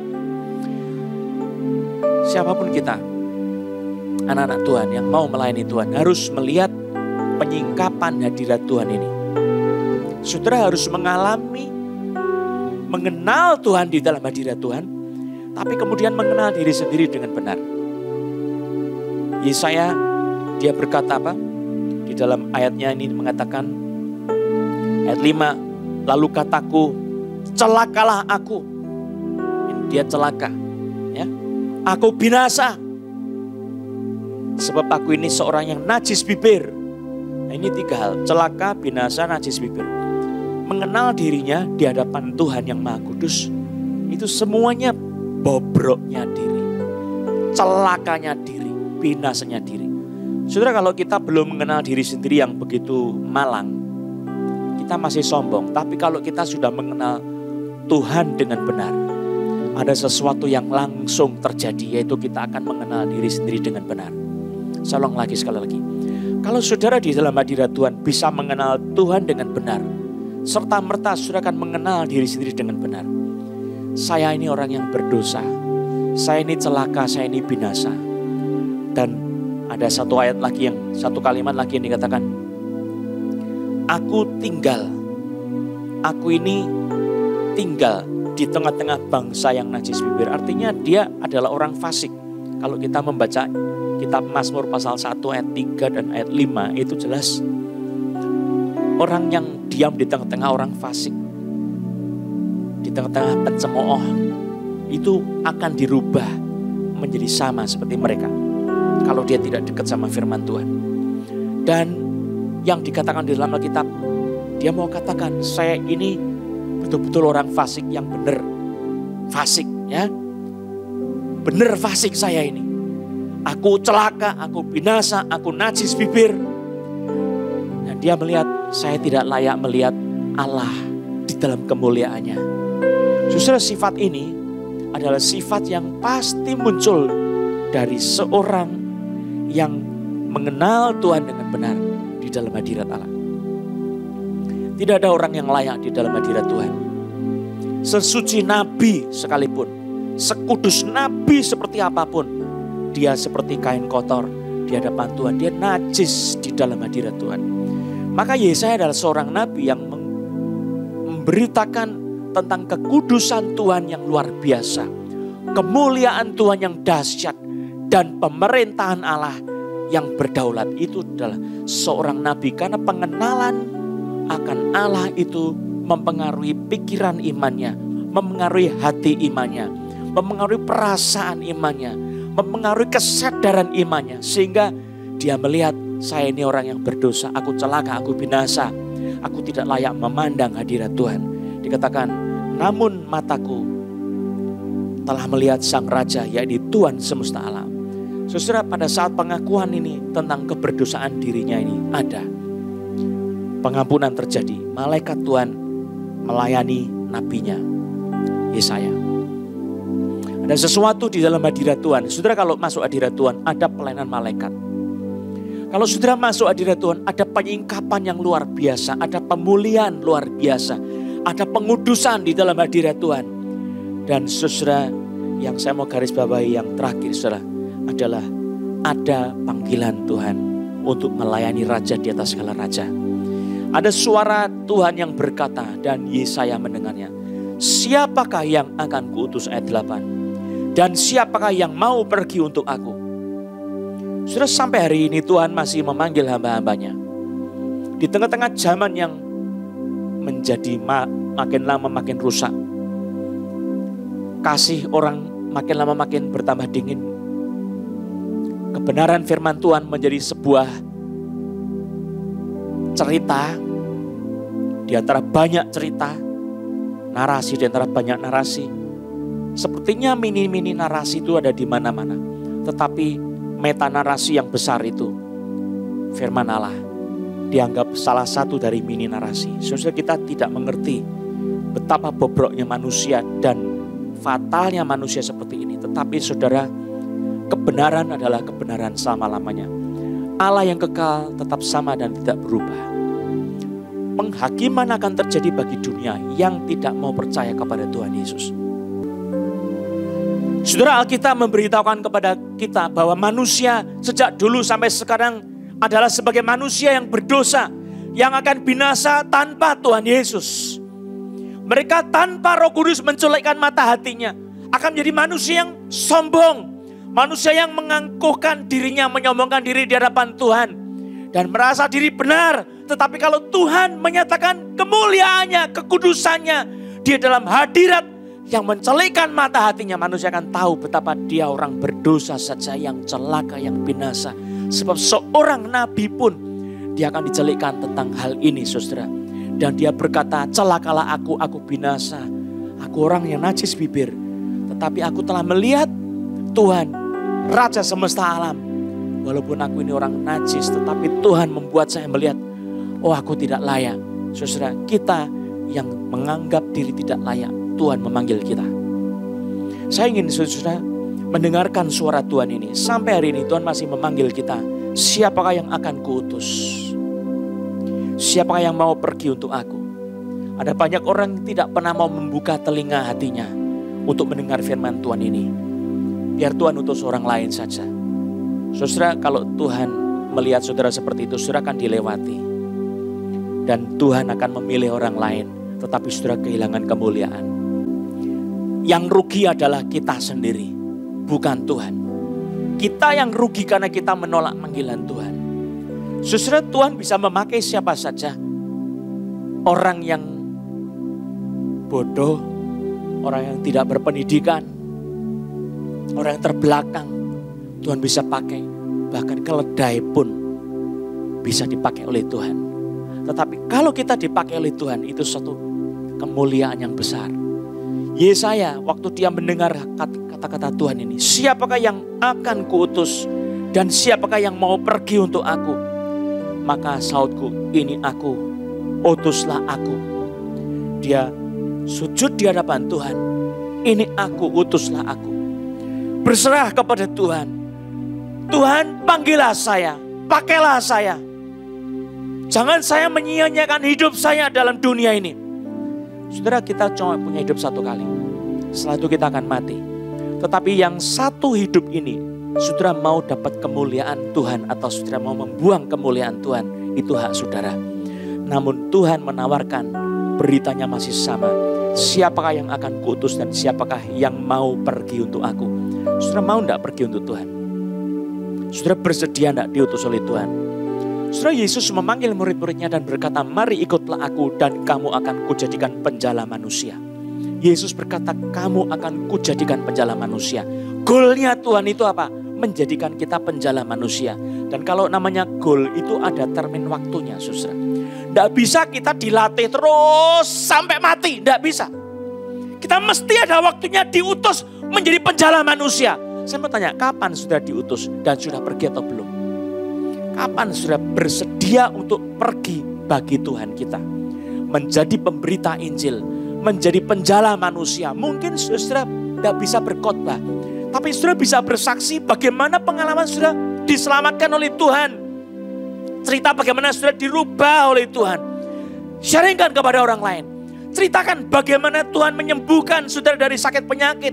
Siapapun kita, anak-anak Tuhan yang mau melayani Tuhan, harus melihat penyingkapan hadirat Tuhan ini. Saudara harus mengenal Tuhan di dalam hadirat Tuhan, tapi kemudian mengenal diri sendiri dengan benar. Yesaya, dia berkata apa? Di dalam ayatnya ini mengatakan, ayat 5, lalu kataku, celakalah aku. Dia celaka, ya. Aku binasa. Sebab aku ini seorang yang najis bibir. Nah, ini 3 hal, celaka, binasa, najis bibir. Mengenal dirinya di hadapan Tuhan yang Maha Kudus, itu semuanya bobroknya diri, celakanya diri, binasanya diri. Saudara, kalau kita belum mengenal diri sendiri yang begitu malang, kita masih sombong. Tapi kalau kita sudah mengenal Tuhan dengan benar, ada sesuatu yang langsung terjadi, yaitu kita akan mengenal diri sendiri dengan benar. Saya ulang lagi sekali lagi. Kalau saudara di dalam hadirat Tuhan bisa mengenal Tuhan dengan benar, serta merta saudara akan mengenal diri sendiri dengan benar. Saya ini orang yang berdosa, saya ini celaka, saya ini binasa. Dan ada satu ayat lagi satu kalimat lagi yang dikatakan, aku ini tinggal di tengah-tengah bangsa yang najis bibir. Artinya dia adalah orang fasik. Kalau kita membaca kitab Mazmur pasal 1 ayat 3 dan ayat 5, itu jelas orang yang diam di tengah-tengah orang fasik, di tengah-tengah pencemooh, itu akan dirubah menjadi sama seperti mereka kalau dia tidak dekat sama firman Tuhan. Dan yang dikatakan di dalam Alkitab, dia mau katakan, saya ini betul-betul orang fasik yang benar. Fasik ya, benar fasik saya ini. Aku celaka, aku binasa, aku najis bibir. Dan dia melihat, saya tidak layak melihat Allah di dalam kemuliaannya. Saudara, sifat ini adalah sifat yang pasti muncul dari seorang yang mengenal Tuhan dengan benar di dalam hadirat Allah. Tidak ada orang yang layak di dalam hadirat Tuhan. Sesuci nabi sekalipun, sekudus nabi seperti apapun, dia seperti kain kotor di hadapan Tuhan. Dia najis di dalam hadirat Tuhan. Maka Yesaya adalah seorang nabi yang memberitakan tentang kekudusan Tuhan yang luar biasa, kemuliaan Tuhan yang dahsyat, dan pemerintahan Allah yang berdaulat. Itu adalah seorang nabi, karena pengenalan akan Allah itu mempengaruhi pikiran imannya, mempengaruhi hati imannya, mempengaruhi perasaan imannya, mempengaruhi kesadaran imannya. Sehingga dia melihat, saya ini orang yang berdosa, aku celaka, aku binasa, aku tidak layak memandang hadirat Tuhan. Dikatakan, namun mataku telah melihat Sang Raja, yaitu Tuhan semesta alam. Saudara, pada saat pengakuan ini tentang keberdosaan dirinya ini, ada pengampunan terjadi. Malaikat Tuhan melayani nabinya Yesaya. Ada sesuatu di dalam hadirat Tuhan. Saudara, kalau masuk hadirat Tuhan ada pelayanan malaikat. Kalau saudara masuk hadirat Tuhan ada penyingkapan yang luar biasa, ada pemulihan luar biasa, ada pengudusan di dalam hadirat Tuhan. Dan saudara, yang saya mau garis bawahi yang terakhir saudara, adalah ada panggilan Tuhan untuk melayani raja di atas segala raja. Ada suara Tuhan yang berkata, dan Yesaya mendengarnya, siapakah yang akan kuutus, ayat 8, dan siapakah yang mau pergi untuk aku. Sudah sampai hari ini Tuhan masih memanggil hamba-hambanya. Di tengah-tengah zaman yang menjadi makin lama makin rusak, kasih orang makin lama makin bertambah dingin, kebenaran firman Tuhan menjadi sebuah cerita di antara banyak cerita, narasi di antara banyak narasi. Sepertinya mini-mini narasi itu ada di mana-mana, tetapi meta narasi yang besar itu firman Allah dianggap salah satu dari mini narasi. Saudara, kita tidak mengerti betapa bobroknya manusia dan fatalnya manusia seperti ini. Tetapi saudara, kebenaran adalah kebenaran selama-lamanya. Allah yang kekal tetap sama dan tidak berubah. Penghakiman akan terjadi bagi dunia yang tidak mau percaya kepada Tuhan Yesus. Saudara, Alkitab memberitahukan kepada kita bahwa manusia sejak dulu sampai sekarang adalah sebagai manusia yang berdosa, yang akan binasa tanpa Tuhan Yesus. Mereka tanpa Roh Kudus menculikkan mata hatinya akan menjadi manusia yang sombong, manusia yang mengangkuhkan dirinya, menyombongkan diri di hadapan Tuhan dan merasa diri benar. Tetapi kalau Tuhan menyatakan kemuliaannya, kekudusannya, dia dalam hadirat yang mencelikkan mata hatinya, manusia akan tahu betapa dia orang berdosa saja, yang celaka, yang binasa. Sebab seorang nabi pun dia akan dicelikkan tentang hal ini, saudara. Dan dia berkata, celakalah aku binasa. Aku orang yang najis bibir. Tetapi aku telah melihat Tuhan, Raja semesta alam. Walaupun aku ini orang najis, tetapi Tuhan membuat saya melihat, oh aku tidak layak. Saudara, kita yang menganggap diri tidak layak, Tuhan memanggil kita. Saya ingin saudara mendengarkan suara Tuhan ini. Sampai hari ini Tuhan masih memanggil kita. Siapakah yang akan kuutus? Siapakah yang mau pergi untuk aku? Ada banyak orang yang tidak pernah mau membuka telinga hatinya untuk mendengar firman Tuhan ini. Biar Tuhan utus orang lain saja. Saudara, kalau Tuhan melihat saudara seperti itu, saudara akan dilewati. Dan Tuhan akan memilih orang lain. Tetapi saudara kehilangan kemuliaan. Yang rugi adalah kita sendiri, bukan Tuhan. Kita yang rugi karena kita menolak panggilan Tuhan. Saudara, Tuhan bisa memakai siapa saja. Orang yang bodoh, orang yang tidak berpendidikan, orang yang terbelakang, Tuhan bisa pakai. Bahkan keledai pun bisa dipakai oleh Tuhan. Tetapi kalau kita dipakai oleh Tuhan, itu suatu kemuliaan yang besar. Yesaya waktu dia mendengar kata-kata Tuhan ini, siapakah yang akan kuutus dan siapakah yang mau pergi untuk aku? Maka sautku, ini aku, utuslah aku. Dia sujud di hadapan Tuhan, ini aku, utuslah aku. Berserah kepada Tuhan. Tuhan, panggillah saya, pakailah saya. Jangan saya menyia-nyiakan hidup saya dalam dunia ini. Saudara, kita cuma punya hidup satu kali. Setelah itu kita akan mati. Tetapi yang satu hidup ini, saudara mau dapat kemuliaan Tuhan atau saudara mau membuang kemuliaan Tuhan, itu hak saudara. Namun Tuhan menawarkan, beritanya masih sama. Siapakah yang akan kuutus dan siapakah yang mau pergi untuk aku? Saudara mau enggak pergi untuk Tuhan? Saudara bersedia enggak diutus oleh Tuhan? Saudara, Yesus memanggil murid-muridnya dan berkata, mari ikutlah aku dan kamu akan kujadikan penjala manusia. Yesus berkata, kamu akan kujadikan penjala manusia. Goalnya Tuhan itu apa? Menjadikan kita penjala manusia. Dan kalau namanya goal itu ada termin waktunya, saudara. Tidak bisa kita dilatih terus sampai mati, tidak bisa. Kita mesti ada waktunya diutus menjadi penjala manusia. Saya mau tanya, kapan sudah diutus dan sudah pergi atau belum? Kapan sudah bersedia untuk pergi bagi Tuhan kita? Menjadi pemberita Injil, menjadi penjala manusia. Mungkin saudara tidak bisa berkhotbah, tapi saudara bisa bersaksi bagaimana pengalaman saudara diselamatkan oleh Tuhan. Cerita bagaimana saudara dirubah oleh Tuhan. Sharingkan kepada orang lain. Ceritakan bagaimana Tuhan menyembuhkan saudara dari sakit penyakit.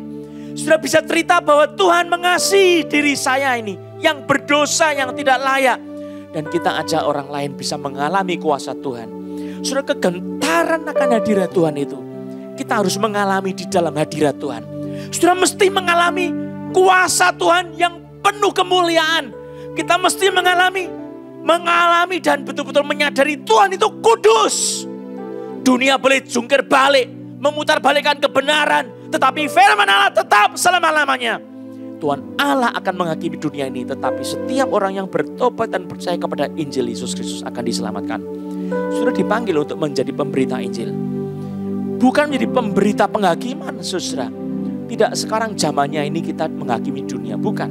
Saudara bisa cerita bahwa Tuhan mengasihi diri saya ini yang berdosa, yang tidak layak. Dan kita ajak orang lain bisa mengalami kuasa Tuhan. Saudara, kegentaran akan hadirat Tuhan itu kita harus mengalami di dalam hadirat Tuhan. Saudara mesti mengalami kuasa Tuhan yang penuh kemuliaan. Kita mesti mengalami dan betul-betul menyadari Tuhan itu kudus. Dunia boleh jungkir balik, memutar balikkan kebenaran, tetapi firman Allah tetap selama-lamanya. Tuhan Allah akan menghakimi dunia ini, tetapi setiap orang yang bertobat dan percaya kepada Injil Yesus Kristus akan diselamatkan. Sudah dipanggil untuk menjadi pemberita Injil, bukan menjadi pemberita penghakiman, saudara. Tidak sekarang zamannya ini kita menghakimi dunia, bukan.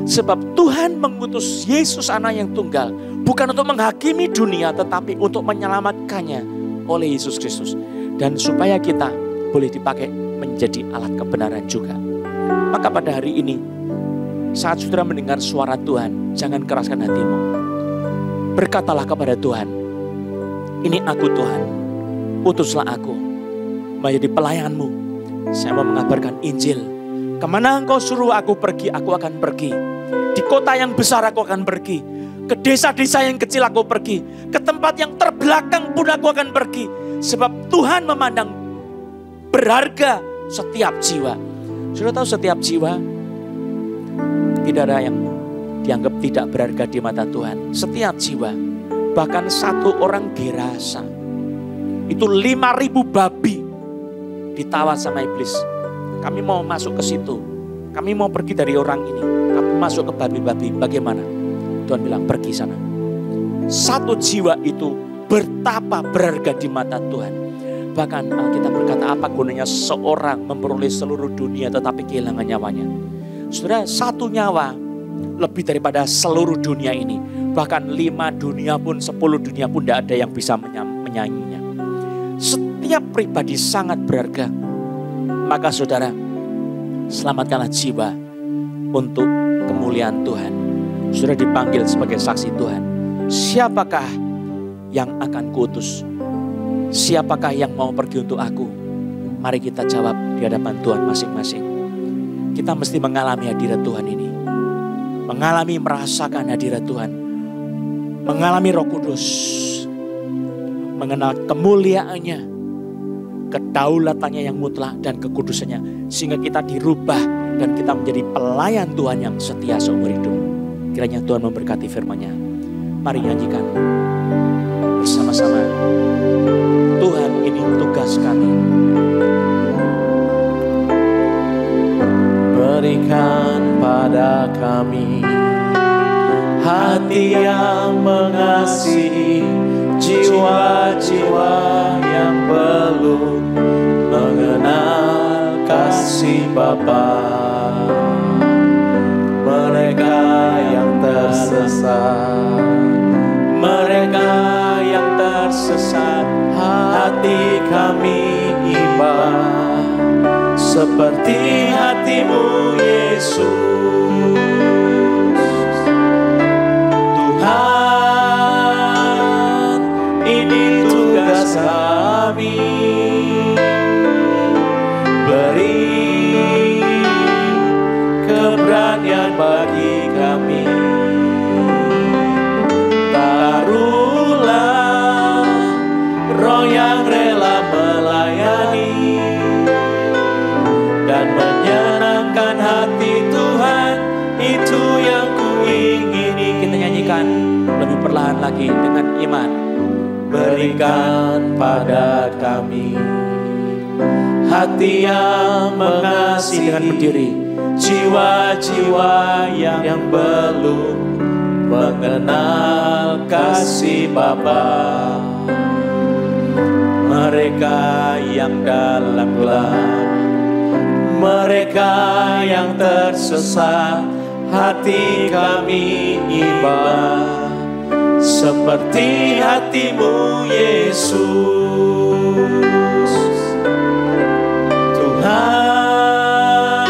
Sebab Tuhan mengutus Yesus anak yang tunggal, bukan untuk menghakimi dunia, tetapi untuk menyelamatkannya oleh Yesus Kristus. Dan supaya kita boleh dipakai menjadi alat kebenaran juga. Maka pada hari ini, saat saudara mendengar suara Tuhan, jangan keraskan hatimu. Berkatalah kepada Tuhan, ini aku Tuhan, utuslah aku menjadi pelayanmu. Saya mau mengabarkan Injil. Kemana engkau suruh aku pergi, aku akan pergi. Di kota yang besar aku akan pergi. Ke desa-desa yang kecil aku pergi. Ke tempat yang terbelakang pun aku akan pergi. Sebab Tuhan memandang berharga setiap jiwa. Sudah tahu setiap jiwa tidak ada yang dianggap tidak berharga di mata Tuhan. Setiap jiwa, bahkan satu orang Gerasa, itu 5.000 babi ditawar sama iblis. Kami mau masuk ke situ, kami mau pergi dari orang ini, kami masuk ke babi-babi. Bagaimana? Tuhan bilang pergi sana. satu jiwa itu betapa berharga di mata Tuhan. Bahkan Alkitab berkata, apa gunanya seorang memperoleh seluruh dunia tetapi kehilangan nyawanya. Saudara, satu nyawa lebih daripada seluruh dunia ini. Bahkan 5 dunia pun, 10 dunia pun tidak ada yang bisa menyainginya. Setiap pribadi sangat berharga. Maka saudara, selamatkanlah jiwa untuk kemuliaan Tuhan. Sudah dipanggil sebagai saksi Tuhan. Siapakah yang akan kuutus? Siapakah yang mau pergi untuk aku? Mari kita jawab di hadapan Tuhan masing-masing. Kita mesti mengalami hadirat Tuhan ini. Mengalami, merasakan hadirat Tuhan. Mengalami Roh Kudus. Mengenal kemuliaannya, kedaulatannya yang mutlak dan kekudusannya. Sehingga kita dirubah dan kita menjadi pelayan Tuhan yang setia seumur hidup. Kiranya Tuhan memberkati firman-Nya. Mari nyanyikan bersama-sama. Tuhan, ini tugas kami. Berikan pada kami hati yang mengasihi, jiwa-jiwa yang belum mengenal kasih Bapa. Mereka yang tersesat, mereka yang tersesat, hati kami iba seperti hatimu Yesus. Tuhan, ini tugas kami. Beri keberanian bagi kami. Taruhlah roh yang rela melayani dan menyenangkan hati Tuhan, itu yang kuingini. Kita nyanyikan lebih perlahan lagi dengan iman. Berikan pada kami hati yang mengasihi, dengan berdiri, jiwa-jiwa yang belum mengenal kasih Bapa. Mereka yang dalam gelap, mereka yang tersesat, hati kami iba seperti hatimu Yesus. Tuhan,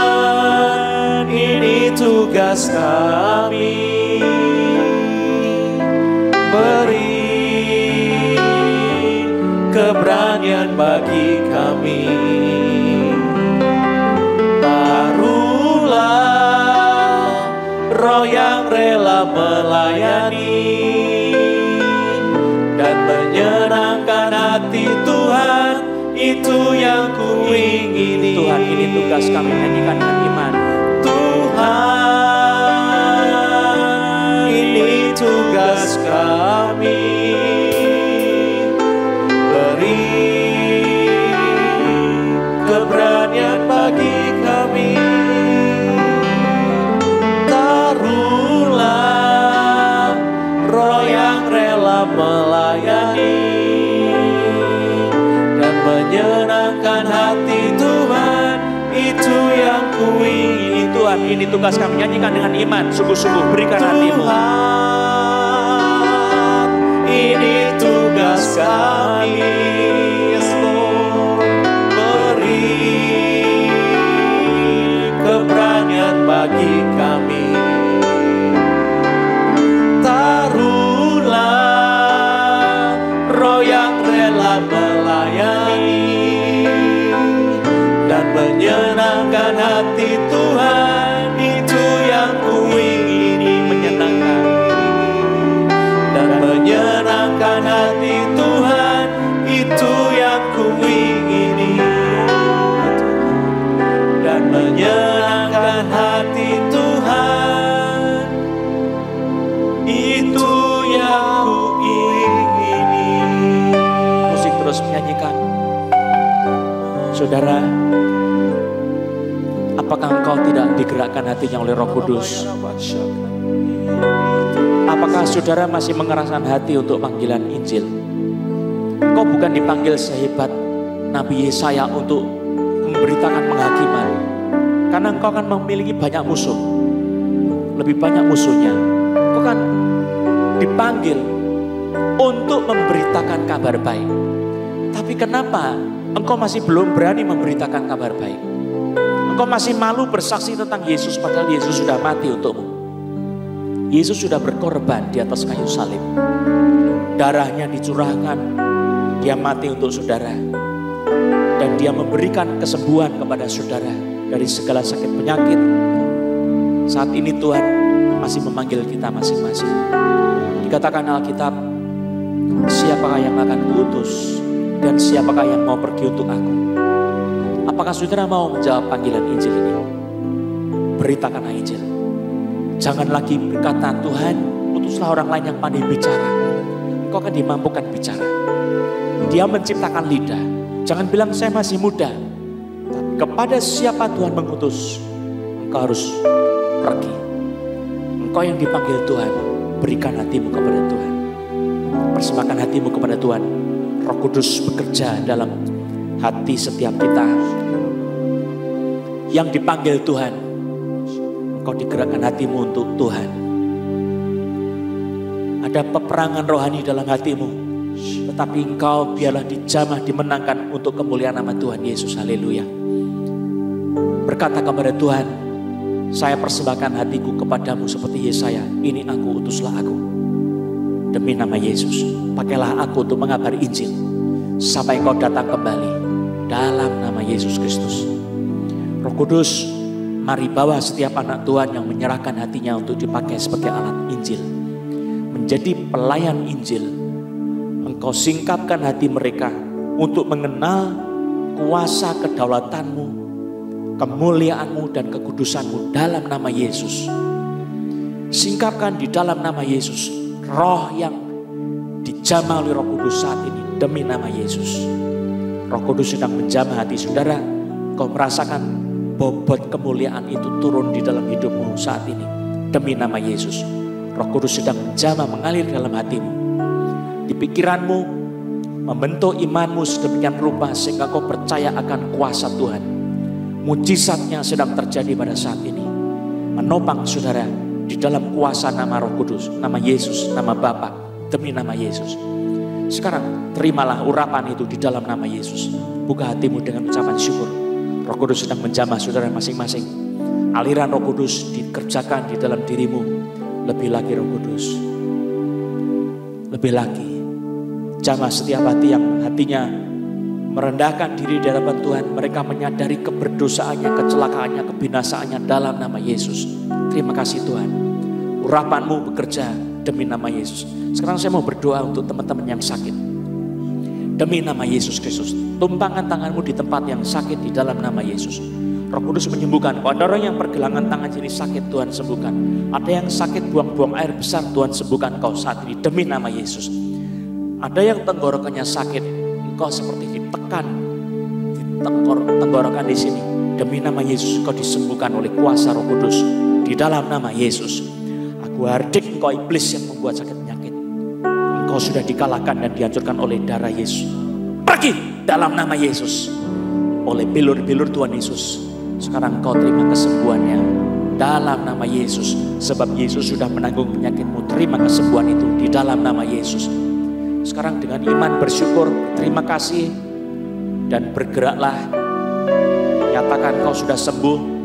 ini tugas kami. Beri keberanian bagi kami. Taruhlah roh yang rela melayani dan menyenangkan hati Tuhan, itu yang kuingini. Tuhan, ini tugas kami, nyanyikan dengan iman. Tuhan, ini tugas kami. Beri keberanian bagi kami. Taruhlah roh yang rela melayani dan menyenangkan hati Tuhan, itu yang kuingini. Tuhan, ini tugas kami, nyanyikan dengan iman. Sungguh-sungguh berikan hatimu. Tuhan, ini tugas kami. Yes, Lord. Beri keberanian bagi kami. Taruhlah roh yang rela melayani dan menyenangkan hati Tuhan, itu yang kuingini. Menyenangkan dan menyenangkan hati Tuhan, itu yang kuingini. Dan menyenangkan hati Tuhan, itu yang kuingini. Musik terus menyanyikan. Saudara, apakah engkau tidak digerakkan hatinya oleh Roh Kudus? Apakah saudara masih mengeraskan hati untuk panggilan Injil? Engkau bukan dipanggil sehebat Nabi Yesaya untuk memberitakan penghakiman, karena engkau akan memiliki banyak musuh, lebih banyak musuhnya. Engkau kan dipanggil untuk memberitakan kabar baik. Tapi kenapa engkau masih belum berani memberitakan kabar baik? Engkau masih malu bersaksi tentang Yesus, padahal Yesus sudah mati untukmu. Yesus sudah berkorban di atas kayu salib. Darahnya dicurahkan, dia mati untuk saudara. Dan dia memberikan kesembuhan kepada saudara dari segala sakit penyakit. Saat ini Tuhan masih memanggil kita masing-masing. Dikatakan Alkitab, siapakah yang akan kuutus dan siapakah yang mau pergi untuk aku? Apakah saudara mau menjawab panggilan Injil ini? Beritakanlah Injil. Jangan lagi berkata, Tuhan utuslah orang lain yang pandai bicara. Engkau akan dimampukan bicara. Dia menciptakan lidah. Jangan bilang saya masih muda. Kepada siapa Tuhan mengutus, engkau harus pergi. Engkau yang dipanggil Tuhan, berikan hatimu kepada Tuhan. Persembahkan hatimu kepada Tuhan. Roh Kudus bekerja dalam hati setiap kita. Yang dipanggil Tuhan, engkau digerakkan hatimu untuk Tuhan. Ada peperangan rohani dalam hatimu, tetapi engkau biarlah dijamah, dimenangkan untuk kemuliaan nama Tuhan Yesus. Haleluya. Berkata kepada Tuhan, saya persembahkan hatiku kepadamu seperti Yesaya. Ini aku, utuslah aku. Demi nama Yesus, pakailah aku untuk mengabari Injil sampai kau datang kembali dalam nama Yesus Kristus. Roh Kudus, mari bawa setiap anak Tuhan yang menyerahkan hatinya untuk dipakai sebagai alat Injil, menjadi pelayan Injil. Engkau singkapkan hati mereka untuk mengenal kuasa kedaulatanmu, kemuliaanmu dan kekudusanmu dalam nama Yesus. Singkapkan di dalam nama Yesus roh yang dijamah oleh Roh Kudus saat ini demi nama Yesus. Roh Kudus sedang menjamah hati saudara. Kau merasakan bobot kemuliaan itu turun di dalam hidupmu saat ini demi nama Yesus. Roh Kudus sedang menjamah, mengalir dalam hatimu, di pikiranmu, membentuk imanmu sedemikian rupa sehingga kau percaya akan kuasa Tuhan. Mujizatnya sedang terjadi pada saat ini, menopang saudara di dalam kuasa nama Roh Kudus, nama Yesus, nama Bapa, demi nama Yesus. Sekarang terimalah urapan itu di dalam nama Yesus. Buka hatimu dengan ucapan syukur. Roh Kudus sedang menjamah saudara masing-masing. Aliran Roh Kudus dikerjakan di dalam dirimu. Lebih lagi Roh Kudus, lebih lagi. Jamah setiap hati yang hatinya merendahkan diri di hadapan Tuhan. Mereka menyadari keberdosaannya, kecelakaannya, kebinasaannya dalam nama Yesus. Terima kasih Tuhan. Urapanmu bekerja demi nama Yesus. Sekarang saya mau berdoa untuk teman-teman yang sakit. Demi nama Yesus Kristus, tumpangkan tanganmu di tempat yang sakit di dalam nama Yesus. Roh Kudus menyembuhkan. Kalau ada orang yang pergelangan tangan sini sakit, Tuhan sembuhkan. Ada yang sakit buang-buang air besar, Tuhan sembuhkan kau saat ini demi nama Yesus. Ada yang tenggorokannya sakit, engkau seperti ditekan di tenggorokan di sini. Demi nama Yesus kau disembuhkan oleh kuasa Roh Kudus di dalam nama Yesus. Aku hardik engkau iblis yang membuat sakit penyakit. Engkau sudah dikalahkan dan dihancurkan oleh darah Yesus. Pergi dalam nama Yesus. Oleh bilur-bilur Tuhan Yesus. Sekarang kau terima kesembuhannya dalam nama Yesus. Sebab Yesus sudah menanggung penyakitmu. Terima kesembuhan itu di dalam nama Yesus. Sekarang dengan iman bersyukur, terima kasih. Dan bergeraklah. Nyatakan kau sudah sembuh.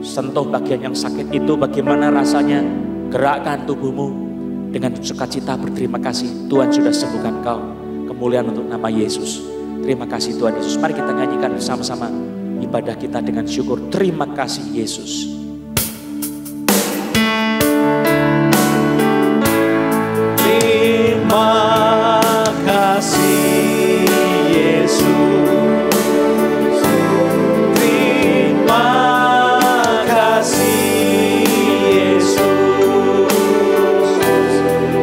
Sentuh bagian yang sakit itu, bagaimana rasanya. Gerakkan tubuhmu. Dengan sukacita berterima kasih. Tuhan sudah sembuhkan kau. Kemuliaan untuk nama Yesus. Terima kasih Tuhan Yesus. Mari kita nyanyikan bersama-sama ibadah kita dengan syukur. Terima kasih Yesus. Terima kasih Yesus. Terima kasih Yesus.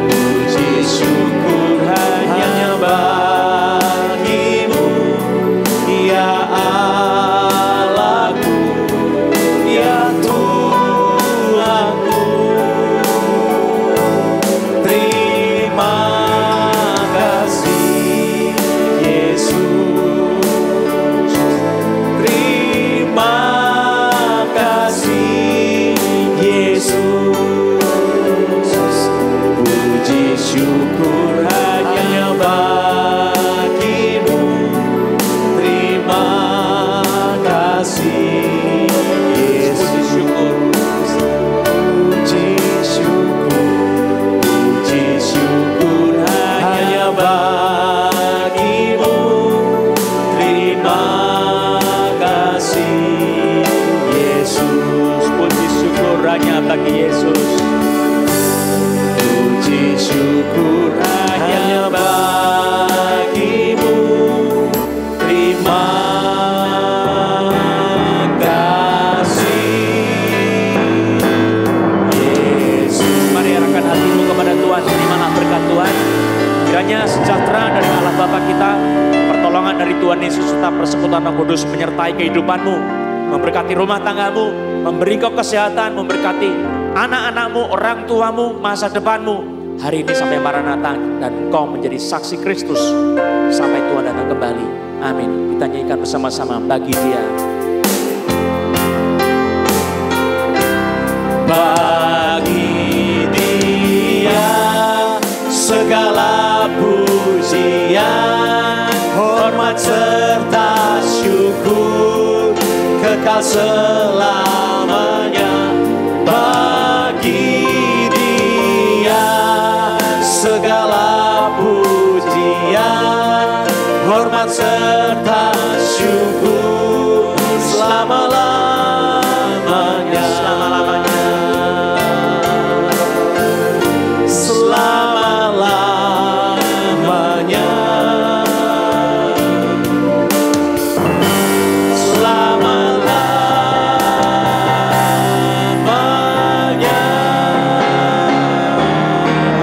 Puji syukur hanya bagimu, ya Allahku, ya Tuhanku. bagimu. Terima kasih Yesus, puji syukur hanya bagi Yesus. Puji syukur hanya bagimu. Terima kasih Yesus. Mari arahkan hatimu kepada Tuhan, terimalah berkat Tuhan. Kiranya sejahtera dari Allah Bapa kita, pertolongan dari Tuhan Yesus serta persekutuan Roh Kudus menyertai kehidupanmu, memberkati rumah tanggamu, memberi kau kesehatan, memberkati anak-anakmu, orang tuamu, masa depanmu. Hari ini sampai Maranatha dan engkau menjadi saksi Kristus sampai Tuhan datang kembali. Amin. Kita nyanyikan bersama-sama bagi Dia. Bagi Dia segala pujian, hormat serta syukur kekal selamanya. Bagi Dia segala pujian, hormat serta syukur selama-lamanya. Selama-lamanya. Selama-lamanya.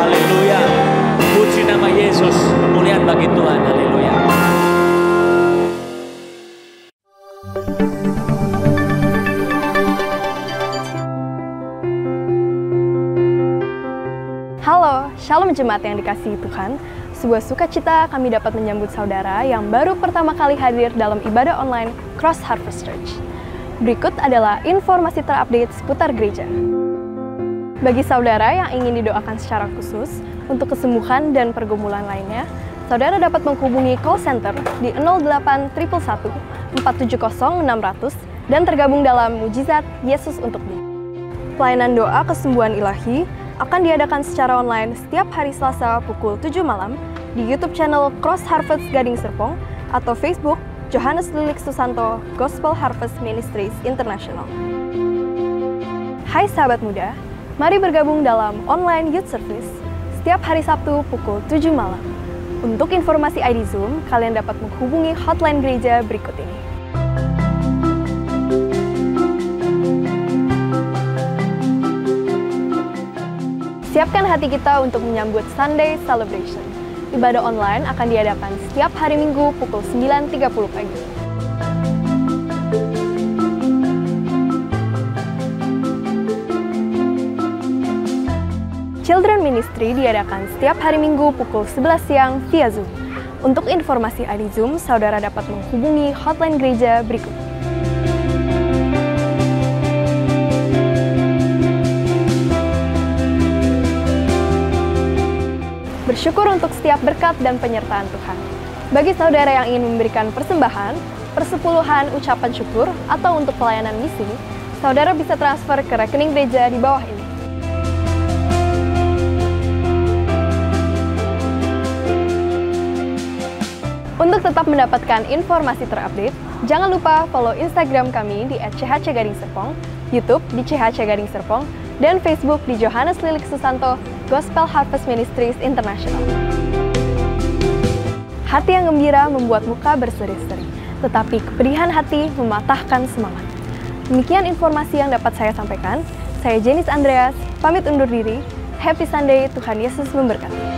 Haleluya. Puji nama Yesus, kemuliaan bagi Tuhan. Haleluya. Halo, Shalom Jemaat yang dikasihi Tuhan. Sebuah sukacita kami dapat menyambut saudara yang baru pertama kali hadir dalam ibadah online Cross Harvest Church. Berikut adalah informasi terupdate seputar gereja. Bagi saudara yang ingin didoakan secara khusus untuk kesembuhan dan pergumulan lainnya, saudara dapat menghubungi call center di 08 111 470 600 dan tergabung dalam Mujizat Yesus untuk Dia. Pelayanan doa kesembuhan ilahi akan diadakan secara online setiap hari Selasa pukul 7 malam di YouTube channel Cross Harvest Gading Serpong atau Facebook Johannes Lilik Susanto Gospel Harvest Ministries International. Hai sahabat muda, mari bergabung dalam online youth service setiap hari Sabtu pukul 7 malam. Untuk informasi ID Zoom, kalian dapat menghubungi hotline gereja berikut ini. Siapkan hati kita untuk menyambut Sunday Celebration. Ibadah online akan diadakan setiap hari Minggu pukul 9.30 pagi. Children Ministry diadakan setiap hari Minggu pukul 11 siang via Zoom. Untuk informasi ID Zoom, saudara dapat menghubungi hotline gereja berikut. Bersyukur untuk setiap berkat dan penyertaan Tuhan. Bagi saudara yang ingin memberikan persembahan, persepuluhan, ucapan syukur, atau untuk pelayanan misi, saudara bisa transfer ke rekening gereja di bawah ini. Untuk tetap mendapatkan informasi terupdate, jangan lupa follow Instagram kami di @chhcgadingserpong, YouTube di CHC Gading Serpong, dan Facebook di Johannes Lilik Susanto Gospel Harvest Ministries International. Hati yang gembira membuat muka berseri-seri, tetapi kepedihan hati mematahkan semangat. Demikian informasi yang dapat saya sampaikan. Saya Jenis Andreas, pamit undur diri. Happy Sunday, Tuhan Yesus memberkati.